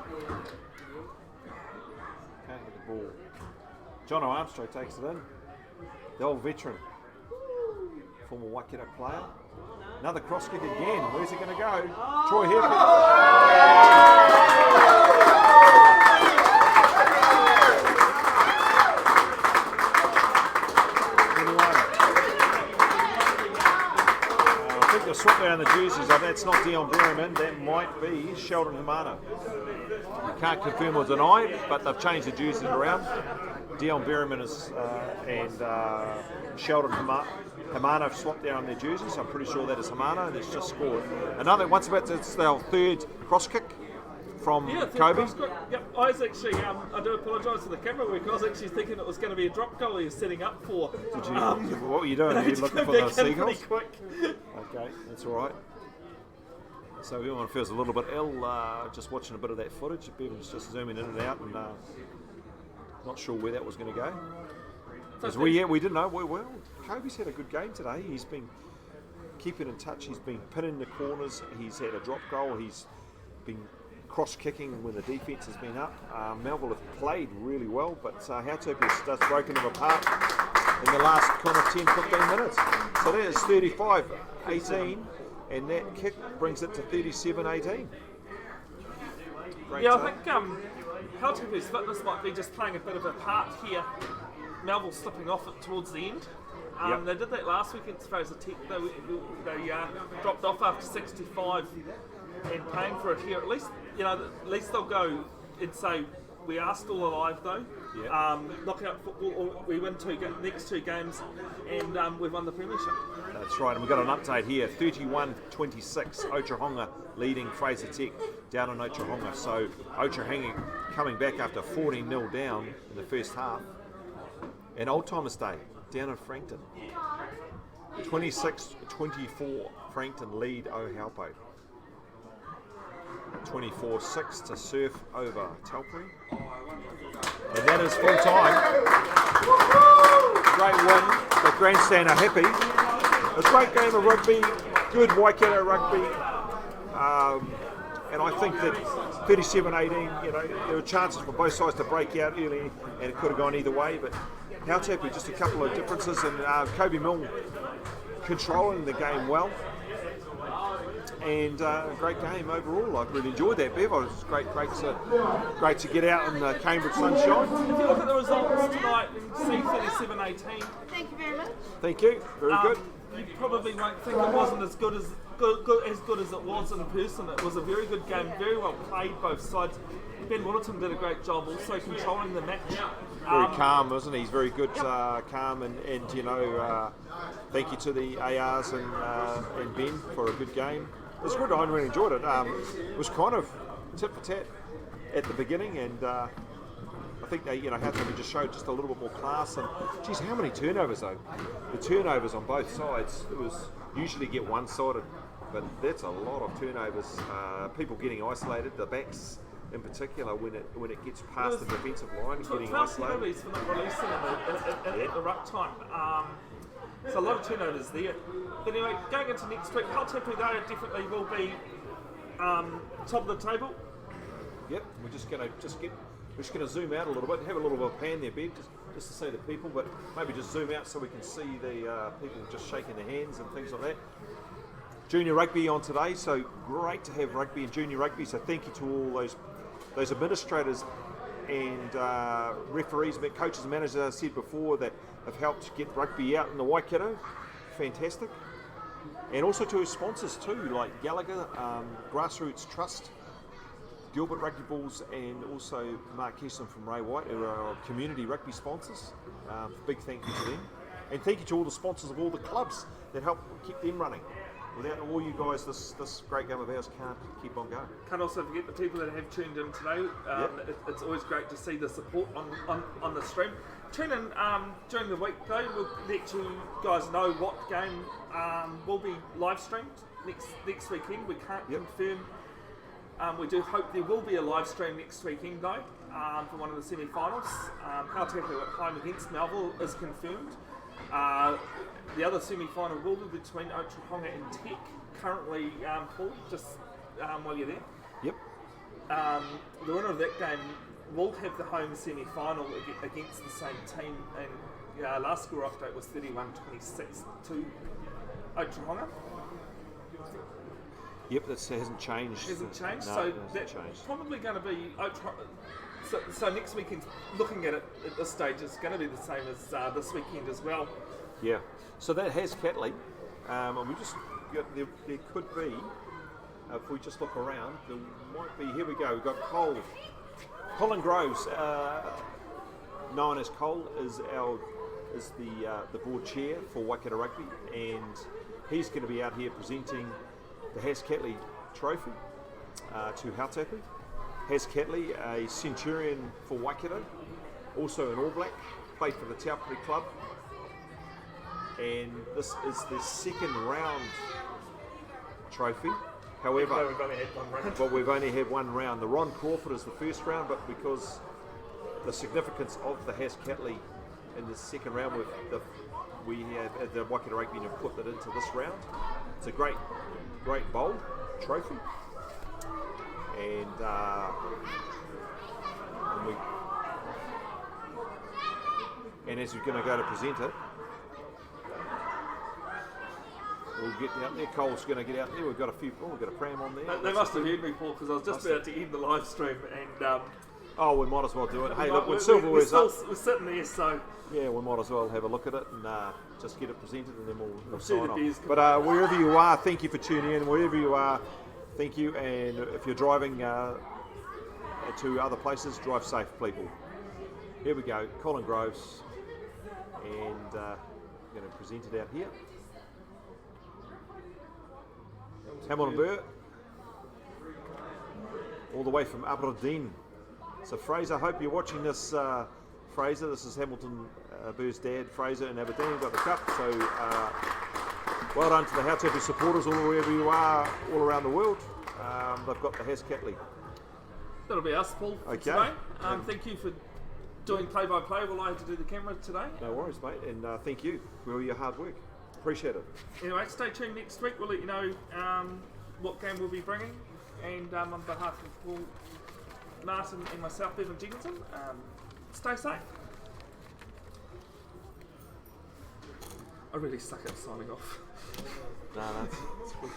Can't get the ball. John Armstrong takes it in. The old veteran, former Waikato player. Another cross kick again. Where's it going to go? Troy Hairpin. Swap around the jerseys. That's not Dion Berriman, that might be Sheldon Hamana. Can't confirm or deny, but they've changed the jerseys around. Dion Berriman and Sheldon Hamana have swapped down their jerseys. I'm pretty sure that is Hamana, and it's just scored. It's their third cross kick from Kobe. Yep, I was actually, I do apologise to the camera work. I was actually thinking it was going to be a drop goal he was setting up for. Did you? What were you doing? Are you looking for the seagulls? Quick. Okay, that's all right. So everyone feels a little bit ill just watching a bit of that footage. Bevan's just zooming in and out and not sure where that was going to go. Because we didn't know. Well, Kobe's had a good game today. He's been keeping in touch. He's been pinning the corners. He's had a drop goal. He's been cross-kicking when the defence has been up. Melville have played really well, but Hautapu has just broken them apart in the last kind of 10-15 minutes. So that is 35-18, and that kick brings it to 37-18. Great I think Hautapu's fitness might be just playing a bit of a part here. Melville slipping off it towards the end. They did that last week against Fraser Tech. They dropped off after 65 and paying for it here. At least they'll go and say, we are still alive though. Knockout football, we win next two games, and we've won the premiership. That's right, and we've got an update here. 31-26, Otahonga leading Fraser Tech down in Otahonga. So Otahonga coming back after 14-0 down in the first half. And Old Timers Day down in Frankton. 26-24, Frankton lead Hautapu. 24-6 to surf over Telpri. And that is full time. Great win. The grandstand are happy. A great game of rugby, good Waikato rugby. And I think that 37-18, there were chances for both sides to break out early, and it could have gone either way. But Hautapu, just a couple of differences, and Kobe Mill controlling the game well. And a great game overall. I really enjoyed that, Bev. It was great to get out in the Cambridge sunshine. If you look at the results tonight and see 37-18. Thank you very much. Thank you. Very good. You probably won't think it wasn't as good as it was in person. It was a very good game, very well played both sides. Ben Willerton did a great job also controlling the match. Very calm, isn't he? He's very good, calm, and thank you to the ARs and Ben for a good game. It was good. I really enjoyed it. It was kind of tit for tat at the beginning, and I think they, Hautapu just showed just a little bit more class. And geez, how many turnovers though? The turnovers on both sides. It was usually get one-sided, but that's a lot of turnovers. People getting isolated. The backs in particular, when it gets past the defensive line, getting isolated. Penalties for not releasing at the ruck time. So a lot of turnovers there. But anyway, going into next week, Hautapu though definitely will be top of the table. Yep, we're just going to zoom out a little bit, have a little bit of pan there, Ben, just to see the people, but maybe just zoom out so we can see the people just shaking their hands and things like that. Junior rugby on today, so great to have rugby and junior rugby. So thank you to all those administrators and referees, coaches and managers, as I said before, that have helped get rugby out in the Waikato. Fantastic. And also to his sponsors too, like Gallagher, Grassroots Trust, Gilbert Rugby Balls, and also Mark Hesson from Ray White, who are our community rugby sponsors. Big thank you to them. And thank you to all the sponsors of all the clubs that help keep them running. Without all you guys, this great game of ours can't keep on going. Can't also forget the people that have tuned in today. It's always great to see the support on the stream. Tune in during the week though. We'll let you guys know what game will be live streamed next weekend. We can't confirm. We do hope there will be a live stream next weekend though, for one of the semi-finals. Hautapu at home against Melville is confirmed. The other semi-final will be between Otrahonga and Tech. Currently, Paul, just while you're there. Yep. The winner of that game will have the home semi-final against the same team, and last score off date was 31-26 to Otrahonga. Yep, that hasn't changed. Hasn't changed, No, so it hasn't that's changed. probably going to be so next weekend, looking at it at this stage, is going to be the same as this weekend as well. Yeah. So that has Catley, and we just there could be, if we just look around, there might be. Here we go. We've got Colin Groves, known as Cole, is the board chair for Waikato Rugby, and he's going to be out here presenting the Has Catley Trophy to Hautapu. Has Catley, a Centurion for Waikato, also an All Black, played for the Taupiri Club, and this is the second round trophy. However, We've only had one round. but we've only had one round. The Ron Crawford is the first round, but because the significance of the Has Catley in the second round, we have the Waikato Rugby Union put that into this round. It's a great bowl trophy, and as we're going to go to present it, we'll get out there. Cole's going to get out there. We've got a few. We've got a pram on there. They must have heard me, Paul, because I was just about to end the live stream, and Oh, we might as well do it. Hey, look, when we're silverware's up, sitting there, so yeah, we might as well have a look at it and just get it presented, and then we'll see sign the off. beers But wherever you are, thank you for tuning in. Wherever you are, thank you. And if you're driving to other places, drive safe, people. Here we go, Colin Groves, and I'm going to present it out here. Hamilton Burr, all the way from Aberdeen. So Fraser, hope you're watching this, Fraser. This is Hamilton Burr's dad, Fraser, in Aberdeen. Got the cup. So well done to the Hautapu supporters, all wherever you are, all around the world. They've got the Has Catley. that'll be us, Paul, for Okay. today. Thank you for doing play-by-play while I had to do the camera today. No worries, mate, and thank you for all your hard work. Appreciate it. Anyway, stay tuned next week. We'll let you know what game we'll be bringing. And on behalf of Paul, Martin and myself, Bevin Jenkinson, stay safe. I really suck at signing off. No, that's good.